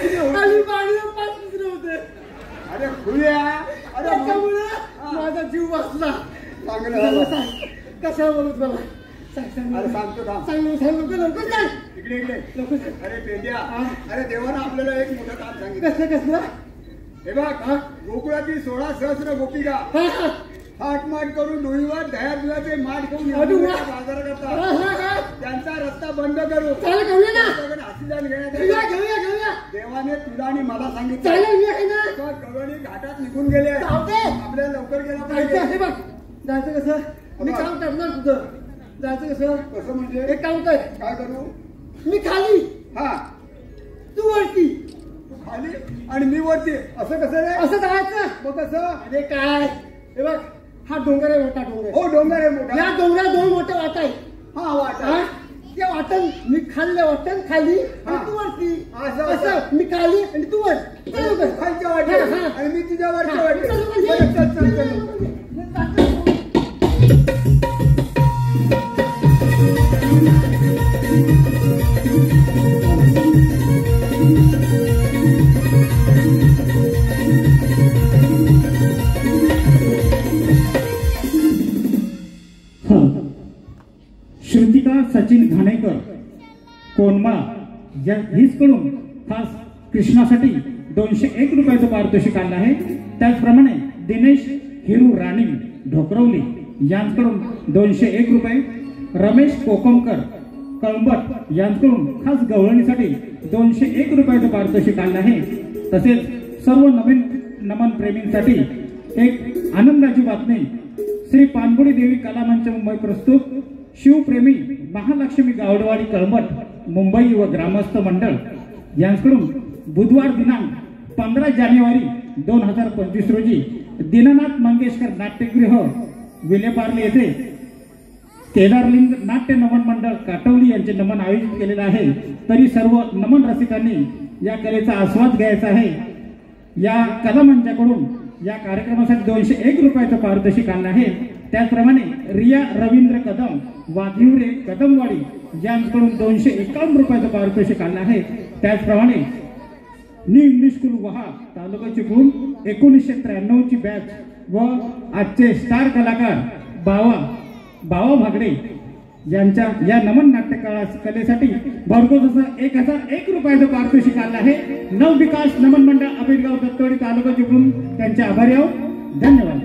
आणि बाजूला 5 कुत्रे होते अरे खुल्या अरे त्याच्यामुळे माझा जीव वाचला चांगलं झालं कशा बोलत मला सांग अरे सांगतो थांब सांग लवकर सांग इकडे लवकर सांग अरे पेंड्या अरे देवानं आपल्याला एक मोठं काम सांगितलं कसलं हे बघ गोकुळातील 16 सहस्र गोपिका थाटमाट करून डोईवर दह्या दुधाचे माठ घेऊन बाजार करतात त्यांचा रस्ता बंद करू हसीजान घेण्यात देवाने तुला आणि मला सांगितलं कवळी घाटात निघून गेले आपल्याला लवकर गेला पाहिजे जायचं कसं मी काम करणार तुझं जायचं कसं म्हणजे एक काम कर काय करू मी खाली हा तू वरती तू खाली आणि मी वरती असं कसं रे असं जायचं मग कसं अरे काय हे बघ हा डोंगर आहे मोठा डोंगर हो डोंगर आहे मोठा या डोंगरात 2 मोठे वाटा आहे हा वाटा त्या वाटण मी खाल्ल्या वाटण खाली आणि तू वरती असं मी खाली आणि तू वर खालच्या वाटे आणि मी तुझ्या वरच्या वाटे चल श्रुतिका सचिन घाणेकर कोणमा या कडून खास कृष्णासाठी 201 रुपयाचं पारितोषिक आलं आहे. त्याचप्रमाणे दिनेश हिरू राणी ढोकरवली यांच्याकडून 201 रुपये, रमेश कोकमकर कळंबट यांच्याकडून खास गवळणीसाठी 201 रुपयाचं पारितोषिक आलं आहे. तसेच सर्व नवीन नमन प्रेमींसाठी एक आनंदाची बातमी. श्री पानपुडी देवी कला मंच मुंबई प्रस्तुत शिवप्रेमी महालक्ष्मी गावडवाडी कळंबट मुंबई व ग्रामस्थ मंडळ यांच्याकडून बुधवार दिनांक 15 जानेवारी 2025 रोजी दीनानाथ मंगेशकर नाट्यगृह विलेपार्ले येथे केदारलिंग नाट्य नमन मंडळ काटवली यांचे नमन आयोजित केलेले आहे. तरी सर्व नमन रसिकांनी या कलेचा आस्वाद घ्यायचा आहे. या कला मंचाकडून या कार्यक्रमासाठी 201 रुपयाचं पारितोषिक आलं आहे. त्याचप्रमाणे रिया रवींद्र कदम वाघिवरे कदमवाडी यांच्याकडून 251 रुपयाचं पारितोषिक आलं आहे. त्याचप्रमाणे न्यू इंग्लिश स्कूल वहा तालुका चिपळूण 1993 ची बॅच व आजचे स्टार कलाकार बावा भागडे यांच्या या नमन नाट्य कलेसाठी भरघोस असं 1001 रुपयाचं पारितोषिक आलं आहे. नवविकास नमन मंडळ आंबेडगाव दत्तवाडी तालुका चिपळूण त्यांचे आभारी आहोत. धन्यवाद.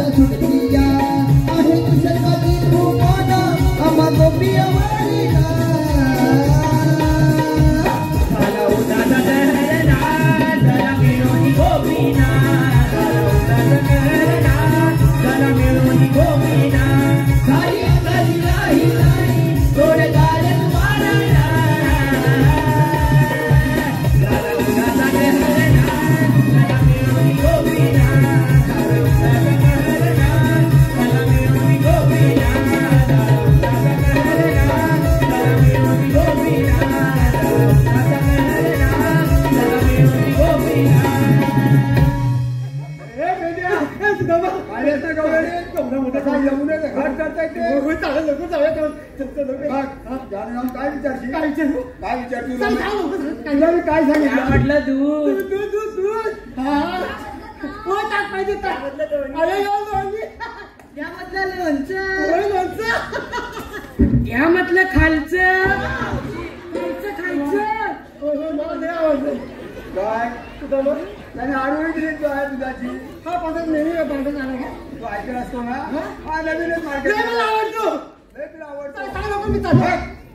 सुटकिया आहे तुझ्या रूपाना आम्हा गोपिया वाली आल्यास ना गवळणी काय यमुनेचं घाट करता येते चालेल लवकर जाऊया जाणून काय विचारशील काय विचारू काय विचारशील तुला मी काय सांगितलं म्हटलं दूध दूध दूध दूध हो टाक पाहिजे अरे यामधलं लोणचं या म्हटलं खालचं खायचं मला नाही आवडलं काय त्याने आडवळी दिली तू आहे दुधाची हा पदार्थ नेहमी पदार्थ आला का तू ऐकत असतो ना हा नवीनच मार्केट मला आवडतो तुला आवडतो काय नको मी चालू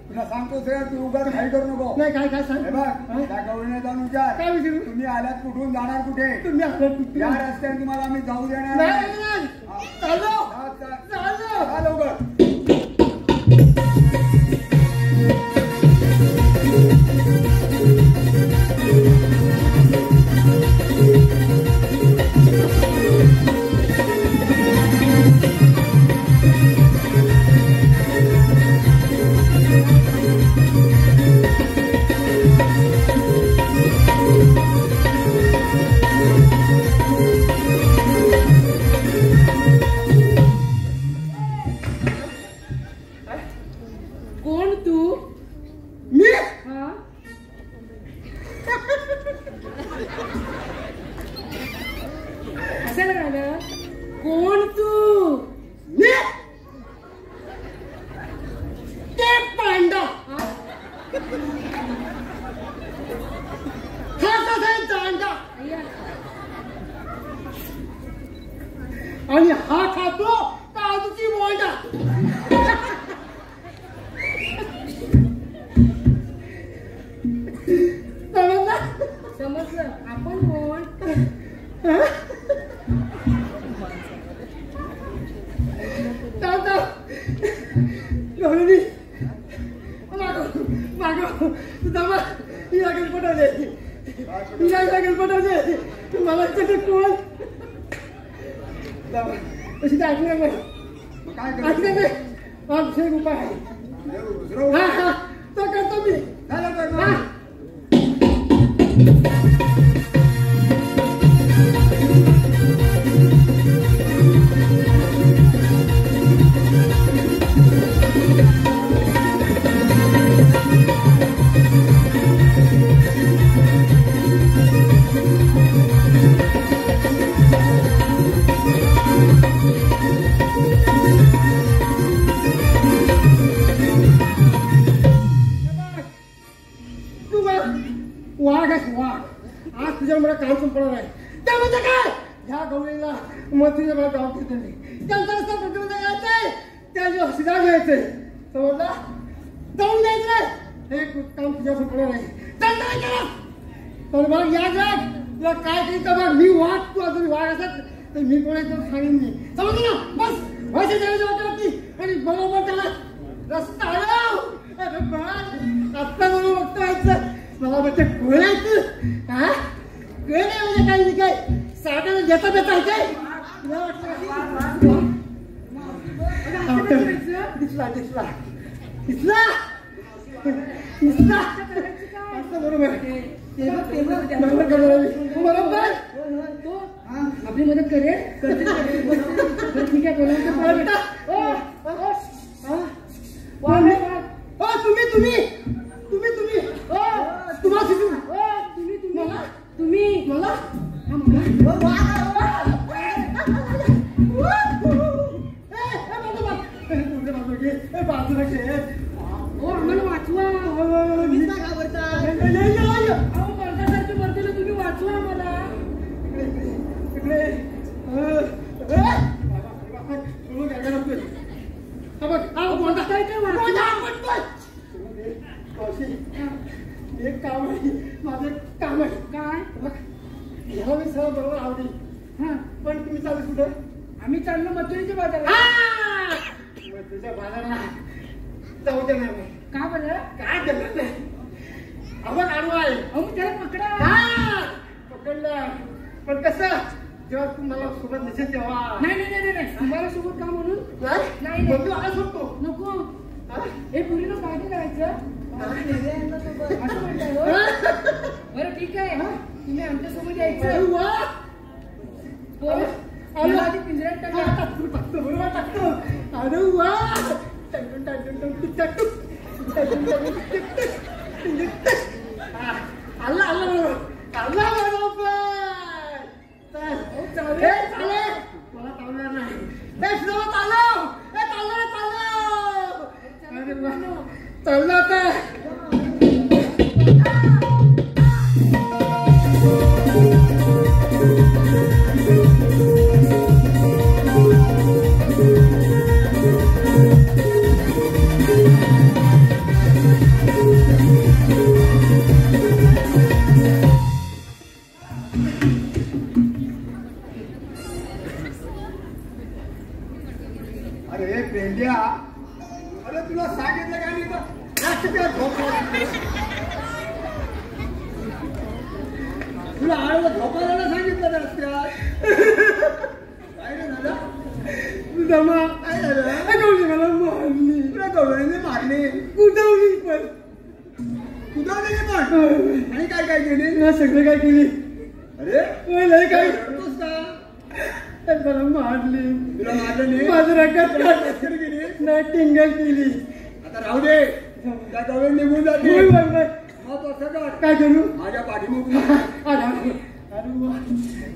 तुला सांगतो सगळं तू उगाच घाई करू नको नाही काय काय सांग हे बघ त्या गवळीने जाऊन विचार काय विचारू तुम्ही आल्यात कुठून जाणार कुठे तुम्ही आलात या रस्त्याने तुम्हाला आम्ही जाऊ देणार नाही नाही. चालू जा लवकर कोण तू मी असं झालं कोण तू मी ते पांडा आणि हा खातो काजूची बोंडा समजलं आपण कोण पटवले मला कोण तशी तर ऐकणार नाही काय ऐकणार नाही 500 रुपये आहे दुसरं हा हा तो करतो मी झालं तर हा वाघ आज तुझ्या मला काम संपणार आहे त्यामध्ये काय ह्या गवळीला मंत्रीला मला गाव घेतलं नाही त्यांचा रस्ता प्रतिबंध घ्यायचंय त्याच्या शिदा घ्यायचंय समजला जाऊन द्यायचं नाही हे काम तुझ्या संपणार नाही चालतं केलं तर मग या जग तुला काय काही तर मी वाघ तू अजून वाघ असत तर मी कोणाचं सांगेन नाही समजलं ना बस व्हायचं जायचं वाटतं आणि बरोबर त्याला रस्ता आत्ता बरोबर बघतो व्हायचं मला वाटतं गोळ्याचं हा गोळे म्हणजे काही नाही काय साधारण देता देता काय दिसला दिसला दिसला दिसला बरोबर बरोबर आपली मदत करेल ठीक आहे तुम्ही तुम्ही तुम्ही तुम्ही तुम्हाला तुम्ही मला आम्हाला वाचवा तुम्ही वाचवा आम्हाला एक काम आहे माझं काम आहे काय ह्याला मी सहज बरोबर आवडेल हा पण तुम्ही चालू कुठं आम्ही चाललो मथुरेच्या बाजारात मथुरेच्या बाजारात जाऊ दे नाही का बरं काय करणार नाही आवाज आडवा आहे अहो त्याला पकडा पकडलं पण कसं जेव्हा तुम्हाला सोबत नसेल तेव्हा नाही तुम्हाला सोबत का म्हणून नाही आला सोडतो नको हे पुरीला काय करायचं असं म्हणताय बरं ठीक आहे तुम्ही आमच्या सोबत यायचं आलो आधी पिंजऱ्यात टाकतो बरोबर टाकतो. अरे वा आला बरोबर मला चालणार नाही. चाललं आता. अरे पेंड्या, अरे तुला सांगितलं का नाही तुला आळवं झोपायला सांगितलं ना रस्त्यात. काय रे झालं? काय झालं? मला मारली. तुला गवळीने मारली. कुदावली पण. कुदावली पण. आणि काय काय केली? सगळं काय केली. अरे लय काय करतोस का? मला मारली. तुला मारलं नाही? माझं रगत केली नाही टिंगल केली. आता राहू दे. त्या गवळी निघून जाते. मग असं कर. काय करू? माझ्या पाठीमागून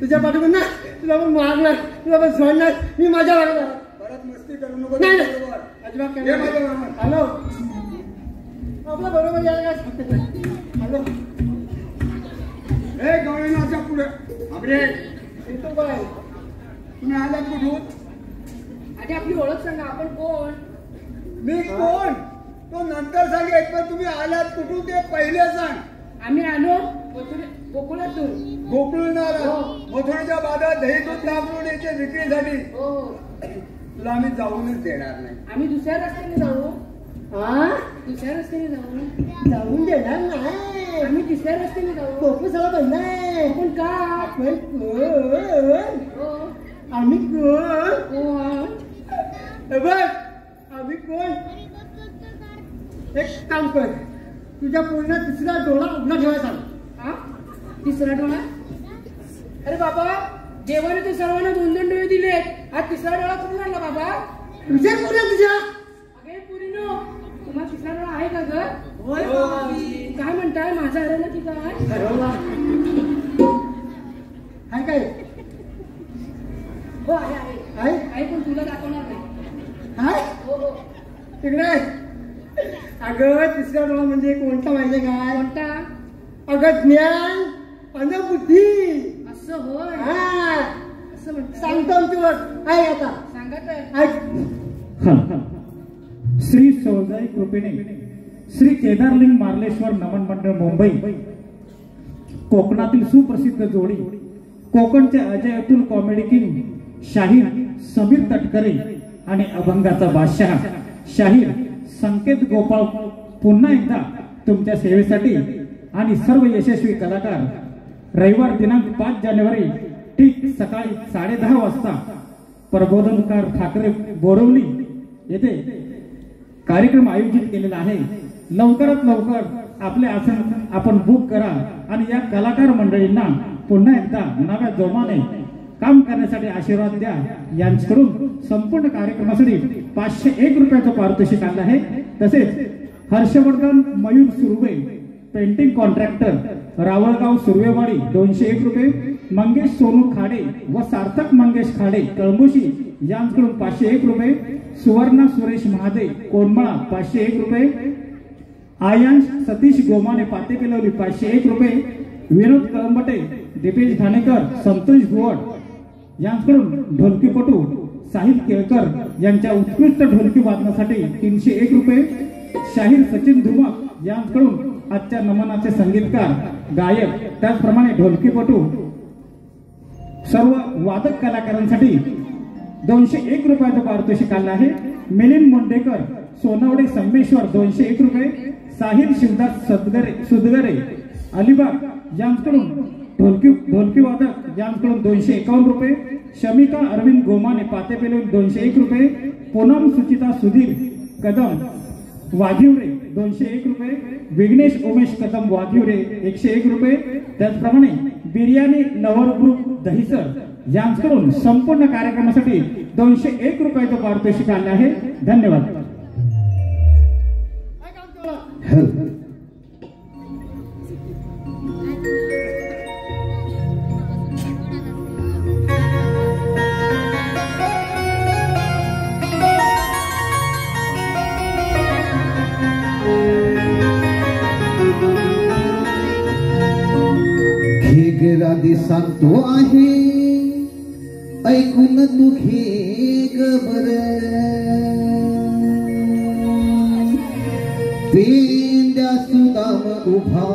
तुझ्या पाठीमागून ना तुला पण मारणार, तुला पण सोडणार. मी माझ्या लागला. परत मस्ती करू नको. नाही अजिबात काय. ये माझ्या बरोबर. हॅलो आपला बरोबर यायला काय सांगत नाही. हॅलो हे गवळीनाच्या पुढे आपले येतो काय. तुम्ही आलात कुठून? आधी आपली ओळख सांगा. आपण कोण? मी कोण तो नंतर सांगेल, पण तुम्ही आलात कुठून ते पहिले सांग. आम्ही आलो गोकुळातून. गोकुळून आला. हो. मथुरेच्या बाजारात दही दूध तांबून याच्या विक्रीसाठी. हो तुला आम्ही जाऊनच देणार नाही. आम्ही दुसऱ्या रस्त्याने जाऊ. दुसऱ्या रस्त्याने जाऊन देणार नाही. आम्ही तिसऱ्या रस्त्याने जाऊ. कोकण सगळं बंद आहे. पण का? आम्ही कोण? बघ आम्ही कोण. एक काम कर, तुझ्या पूर्ण तिसरा डोळा उघडा ठेवायचा. तिसरा डोळा? अरे बाबा देवाने ते सर्वांना 2-2 डोळे दिले. हा तिसरा डोळा कुठून आणला बाबा? तुझ्या तुझ्या अगे पुरीनो, तुम्हाला तिसरा डोळा आहे का ग? काय म्हणताय? माझा हरवला की काय? हरवला आहे काय? हो आहे पण तुला दाखवणार नाही. हो तिकडे. अगं तिसरा डोळा म्हणजे कोणता माहितीये काय? कोणता? अगं ज्ञान अनुभूती. असं होय. असं म्हणतात. सांगतो तुला. आहे आता सांगत. श्री सौदाई कृपेने श्री केदारलिंग मार्लेश्वर नमन मंडळ मुंबई कोकणातील सुप्रसिद्ध जोडी कोकणचे अजय अतुल कॉमेडी किंग शाहीर समीर तटकरे आणि अभंगाचा बादशाह शाहीर संकेत गोपाळ पुन्हा एकदा तुमच्या सेवेसाठी आणि सर्व यशस्वी कलाकार रविवार दिनांक 5 जानेवारी ठीक सकाळी 10:30 वाजता प्रबोधनकार ठाकरे बोरवली येथे कार्यक्रम आयोजित केलेला आहे. लवकरात लवकर आपले आसन आपण बुक करा आणि या कलाकार मंडळींना पुन्हा एकदा नव्या जोमाने काम करण्यासाठी आशीर्वाद द्या. यांच्याकडून संपूर्ण कार्यक्रमासाठी 501 रुपयाचं पारितोषिक आलं आहे. तसेच हर्षवर्धन मयूर सुर्वे पेंटिंग कॉन्ट्रॅक्टर रावळगाव सुर्वेवाडी 201 रुपये, मंगेश सोनू खाडे व सार्थक मंगेश खाडे कळंबोशी यांच्याकडून 501 रुपये, सुवर्णा सुरेश महादे कोंडमळा 501 रुपये, आयांश सतीश गोमाने पातेपिलवली 501 रुपये, विनोद कळंबटे दीपेश घाणेकर संतोष भुवड यांच्याकडून ढोलकीपटू साहिल केळकर यांच्या उत्कृष्ट ढोलकी वादनासाठी 301 रुपये, शाहीर सचिन धुमक यांच्याकडून आजच्या नमनाचे संगीतकार गायक त्याचप्रमाणे ढोलकीपटू सर्व वादक कलाकारांसाठी 201 रुपयाचं पारितोषिक आलं आहे. मिलिंद मुंडेकर सोनावडे संमेश्वर 201 रुपये, साहिल शिवदास सुदगरे अलिबाग यांच्याकडून ढोलकी वादक यांच्याकडून 251 रुपये, शमिका अरविंद गोमाने पातेपेलून 201 रुपये, पूनम सुचिता सुधीर कदम वाघिवरे 201 रुपये, विघ्नेश उमेश कदम वाघिवरे 101 रुपये, त्याचप्रमाणे बिर्याणी लवर ग्रुप दहिसर यांच्याकडून संपूर्ण कार्यक्रमासाठी 201 रुपयाचं पारितोषिक आले आहे. धन्यवाद. राधी सांगतो आहे ऐकून तू घे बर. पेंड्या सुदाम उभा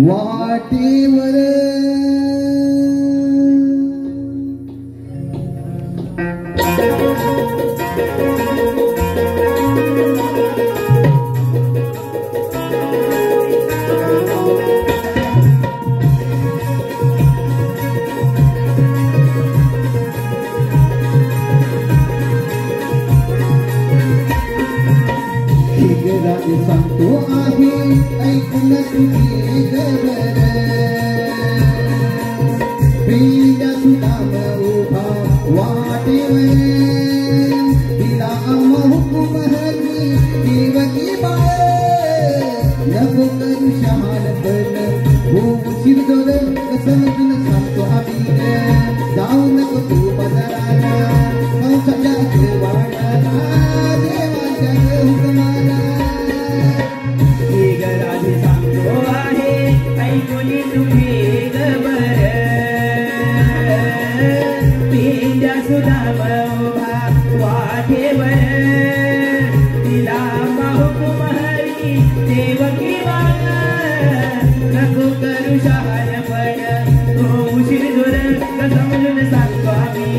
वाटेवर सांगतो आहे ऐकून तुझी गबर. पेंड्या सुदाम उभा वाटेवर तिला हुकुम हरी देवकी बाळ. नको करू शहाणपण हो शिरदोर समजून सांगतो आम्ही. जाऊ नको तू बाजाराला कंसाच्या वाड्याला देवाच्या हुकमाला. राधे सांगतो आहे ऐकून तुम्ही गबर. पेंड्या सुदाम उभा वाटेवर तिला हुकुम हरी देवकी बाळ. नको करू शहाणपण हो शिरदोर समजून सांगतो आम्ही.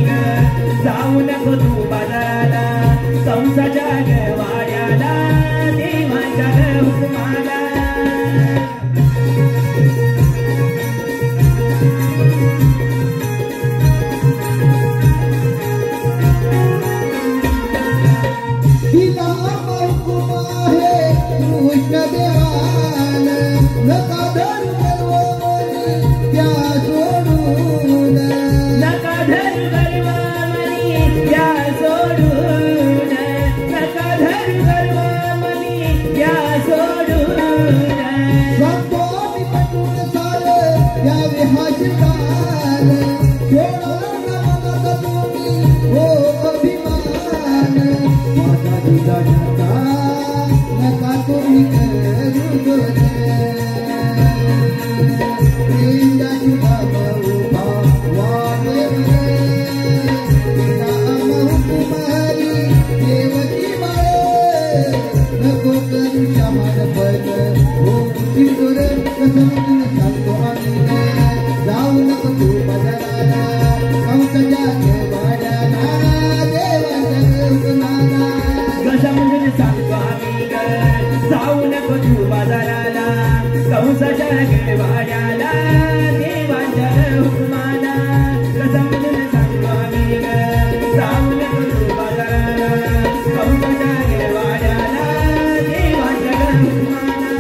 जाऊ नको तू बाजाराला कंसाच्या वाड्याला देवाच्या हुकमाला. तिला हुकुम आहे कृष्ण देवान. नका धरू गर्वमनी त्या सोडून. नका धरू गर्वमनी त्या सोडून. नका धरू गर्वमनी त्या सोडून. सांगतो मी पटून सार द्यावे हाशिदान. सोडा नका तुम्ही हो अभिमान. माझा जिजाचा नका तुम्ही करू दोन. पेंड्या सुदाम उभा वाटेवर तिला हुकुम हरी देवकी बाळ. नको करू शहाणपण हो शिरदोर समजून सांगतो आम्ही. जाऊ नको तू बाजाराला कंसाच्या वाड्याला देवाच्या हुकमाला. समजून सांगतो आम्ही. जाऊ नको तू बाजाराला कंसाच्या वाड्याला देवाच्या हुकमाला. समजून सांगतो आम्ही. जाऊ नको तू बाजाराला कंसाच्या वाड्याला देवाच्या हुकमाला.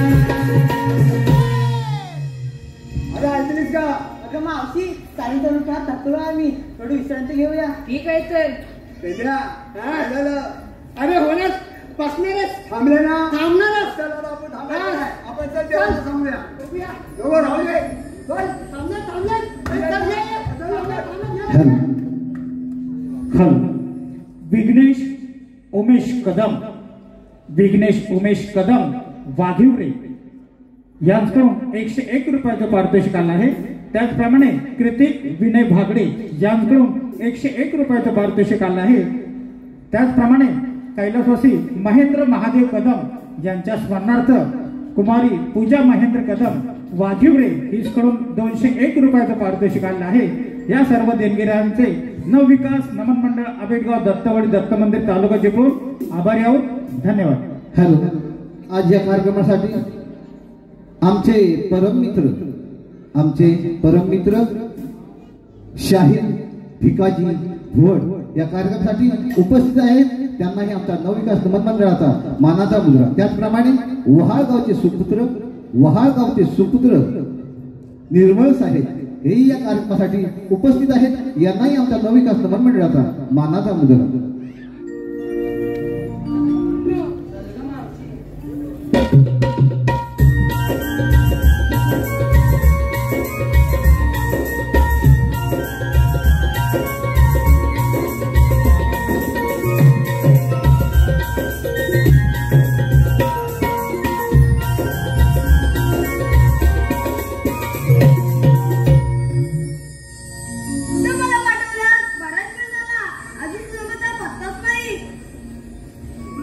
अरे ऐकलीस का? अगं मावशी चालून चालून का थकलो आम्ही. थोडी विश्रांती घेऊया. ठीक आहे तर. पेंड्या काय झालं? अरे होण्यास बसणारच. थांबले ना? थांबणारच. चला आता आपण थांबूया. हा. आपण चल देवाला थांबूया. बघूया. दोघं राहू दे. चल, थांबणार, थांबणार. चल, ये. थांबणार, थांबणार. खल खल विघ्नेश उमेश कदम. विघ्नेश उमेश कदम वाघिवरे यांच्याकडून 101 रुपयाचं पारितोषिक आलं आहे. त्याचप्रमाणे कृतिक विनय भागडे यांच्याकडून 101 रुपयाचं पारितोषिक आलं आहे. त्याचप्रमाणे कैलासवासी महेंद्र महादेव कदम यांच्या स्मरणार्थ कुमारी पूजा महेंद्र कदम वाघिवरे हिच्याकडून 201 रुपयाचं पारितोषिक आलं आहे. या सर्व देणगीरांचे नवविकास नमन मंडळ आबेडगाव दत्तवाडी दत्त मंदिर तालुका चिपळूण आभारी आहोत. धन्यवाद. हॅलो. आज या कार्यक्रमासाठी आमचे परम मित्र शाहीर भिकाजी भोड या कार्यक्रमासाठी उपस्थित आहेत. त्यांनाही आमचा नवविकास नमन मंडळाचा मानाचा मुद्रा. त्याचप्रमाणे वहाळगावचे सुपुत्र निर्मळ साहेब हेही या कार्यक्रमासाठी उपस्थित आहेत. यांनाही आमच्या नवविकास नमन मंडळाचा मानाचा मुजरा.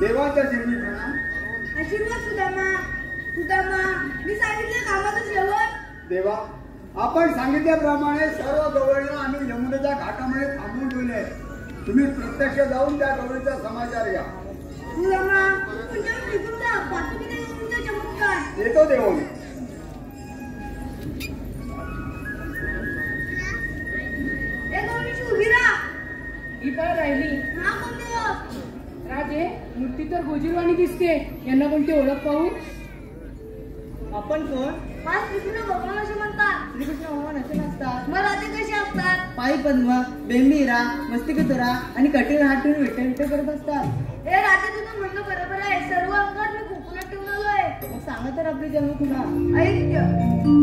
देवाच्या चरणी प्रणाम. आशीर्वाद सुदामा. सुदामा, मी सांगितले कामाचं शेवट. देवा, आपण सांगितल्याप्रमाणे सर्व गवळींना आम्ही यमुनेच्या घाटामध्ये थांबवून ठेवले. तुम्ही प्रत्यक्ष जाऊन त्या गवळीचा समाचार घ्या. सुदामा, तुमच्या निघून जा. पाठवून दे तुमचा चमत्कार. येतो देव. ए गौरीची उभी राहा. ही पण राहिली. हा कोण देव? राजे, मूर्ती तर गोजीरवाणी दिसते. यांना कोणती ओळख पाहू? आपण कोण? हा श्रीकृष्ण भगवान असे म्हणतात. श्रीकृष्ण भगवान असे नसतात. मग राधे कसे असतात? पायी पद्म, बेंबीरा, मस्तिकेतुरा आणि कठीण हात ठेवून विठ्ठल करत असतात. ए राधे, तुझं म्हणणं बरोबर आहे. सर्व अंगात मी कोकणात ठेवून आलोय. मग सांगा तर आपली जन्मकुणा. ऐक.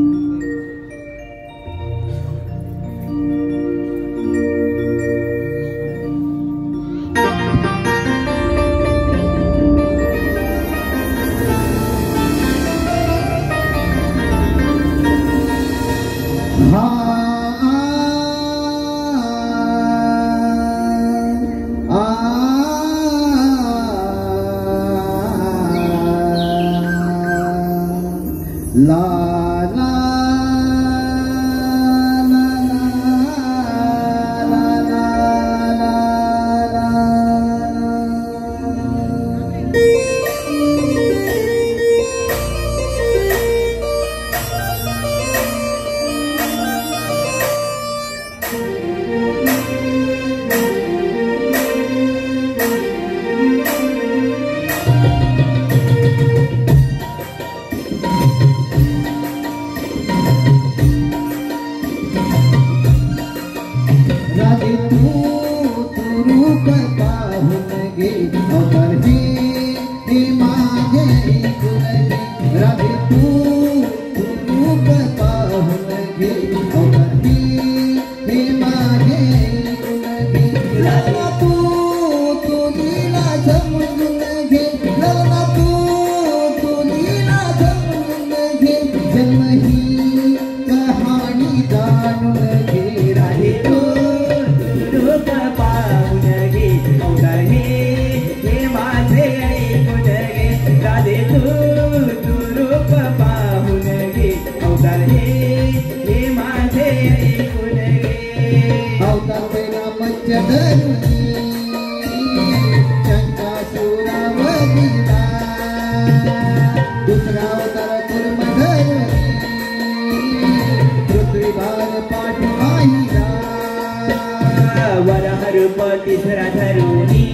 तिसरा धरुणी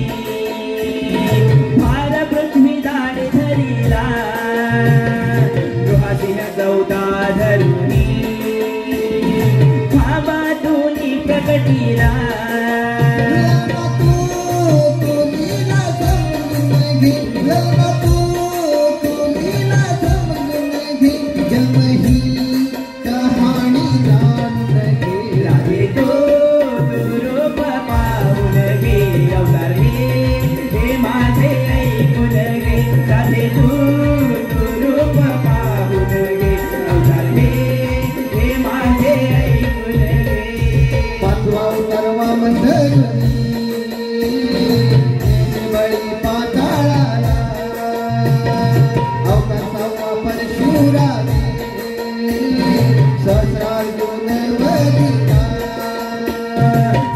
भार पृथ्वी दाड धरिला गृहासिंह चौथा धरुणी खाबातूनी प्रकटिला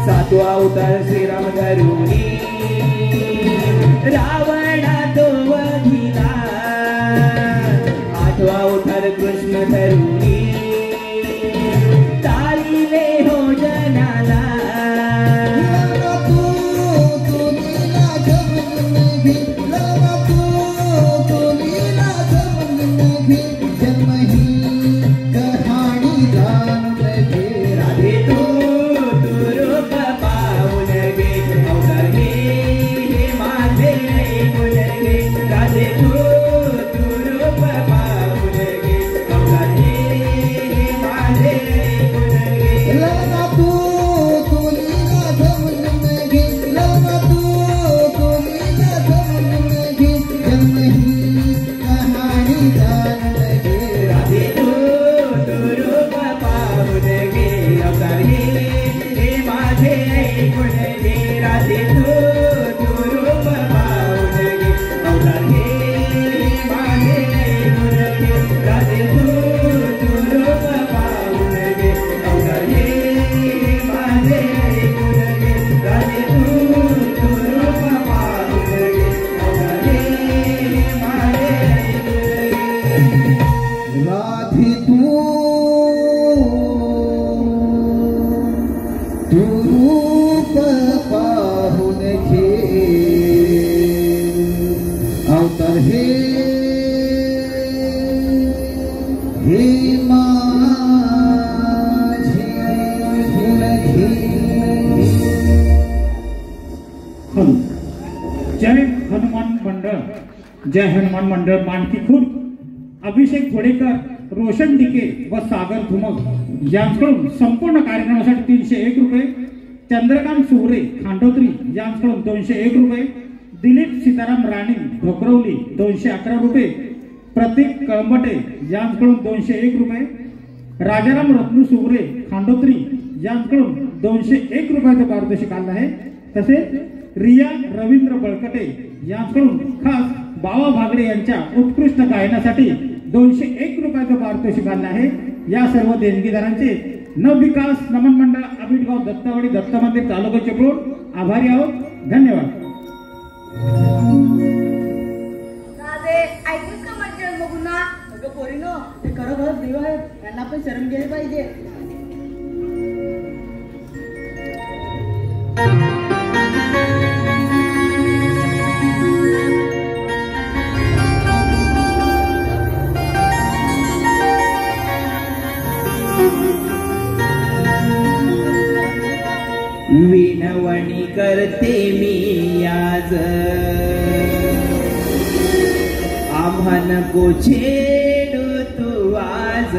सातवा अवतार श्रीराम धरुणी रावणा तो वधिला आठवा अवतार कृष्ण धरुणी तारिले हो जनाला जन्मही कहाणी जान लगे हे हे माझे फुलघे जय हनुमान मंडळ जय हनुमान मंडळ मानकी खुर्द अभिषेक थोडेकर रोशन डिके व सागर धुमक यांच्याकडून संपूर्ण कार्यक्रमासाठी 301 रुपये चंद्रकांत सुवरे खांडोत्री यांच्याकडून 201 रुपये दिलीप सीताराम राणे ढोकरवली 211 रुपये प्रतीक कळंबटे यांच्याकडून 201 रुपये राजाराम रत्नू सुवरे खांडोत्री यांच्याकडून 201 रुपयाचं पारितोषिक आलं आहे. तसेच रिया रवींद्र बळकटे यांच्याकडून खास बावा भागडे यांच्या उत्कृष्ट गायनासाठी 201 रुपयाचं पारितोषिक आलं आहे. या सर्व देणगीदारांचे नवविकास नमन मंडळ आबिटगाव दत्तवाडी दत्त मंदिर तालुका चिपळूण आभारी आहोत. धन्यवाद. राधे ऐकून का माझ्या बघूना अगं पोरीनो ते खरोखर देव आहेत यांना पण शरम गेली पाहिजे. विनवणी करते मी आज आम्हा नको छेडू तू आज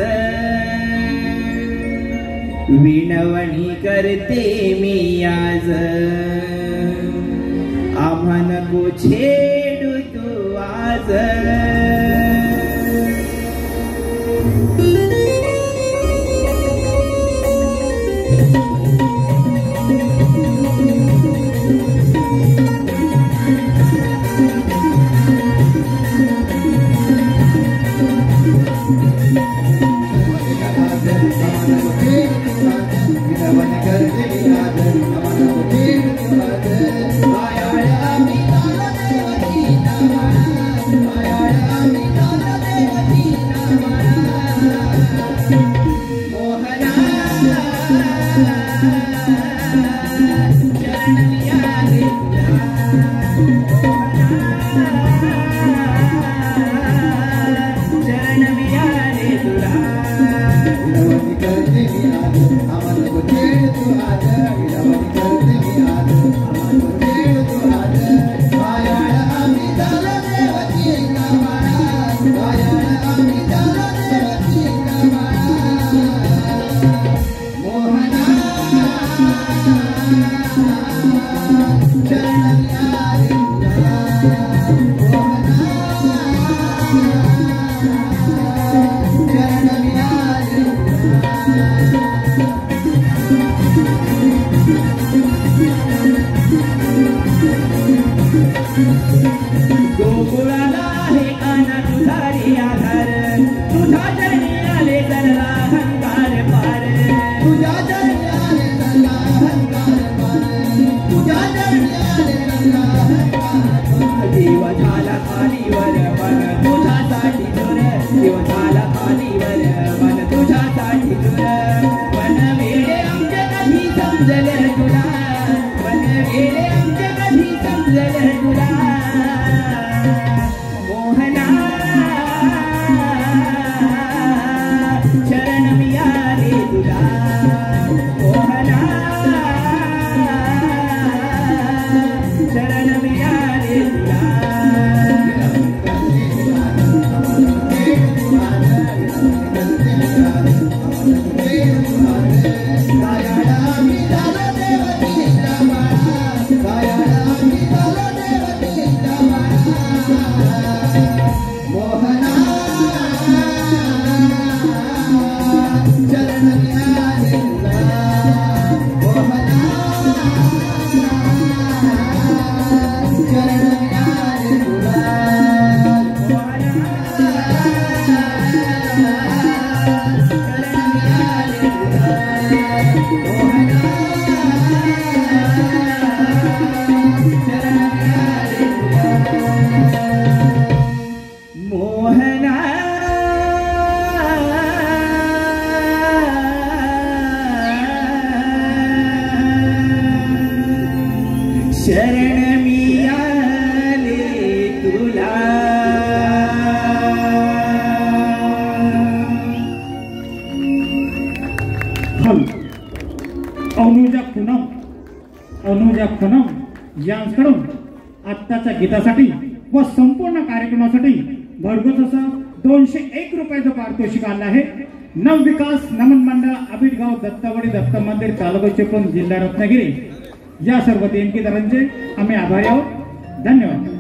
विनवणी करते मी आज आम्हा नको छेडू तू आज गोकुळाला हे काना तुझा रे आधार तुझा चरणी आले सरला हंकार पार तुझ्या चरणी आले सरला हंकार पार तुझ्या चरणी आले सरला हंकार पार जीव झाला खालीवर मन तुझ्यासाठी दूर जीव झाला खालीवर मन तुझ्यासाठी दूर मन वेळे आमच्या कधी समजल तुला मन वेळे आमच्या कधी समजल तुला मोहना शरण मी आले तुला मोहना शरण मी आले तुला शरण मी आले तुला राजा पूनम यांच्याकडून आत्ताच्या गीतासाठी व संपूर्ण कार्यक्रमासाठी भरघोस असं 201 रुपयाचं पारितोषिक आलं आहे. नवविकास नमन मंडळ आबिटगाव दत्तवाडी दत्त मंदिर तालुका चिपळूण जिल्हा रत्नागिरी या सर्व देणगीदारांचे आम्ही आभारी आहोत. धन्यवाद.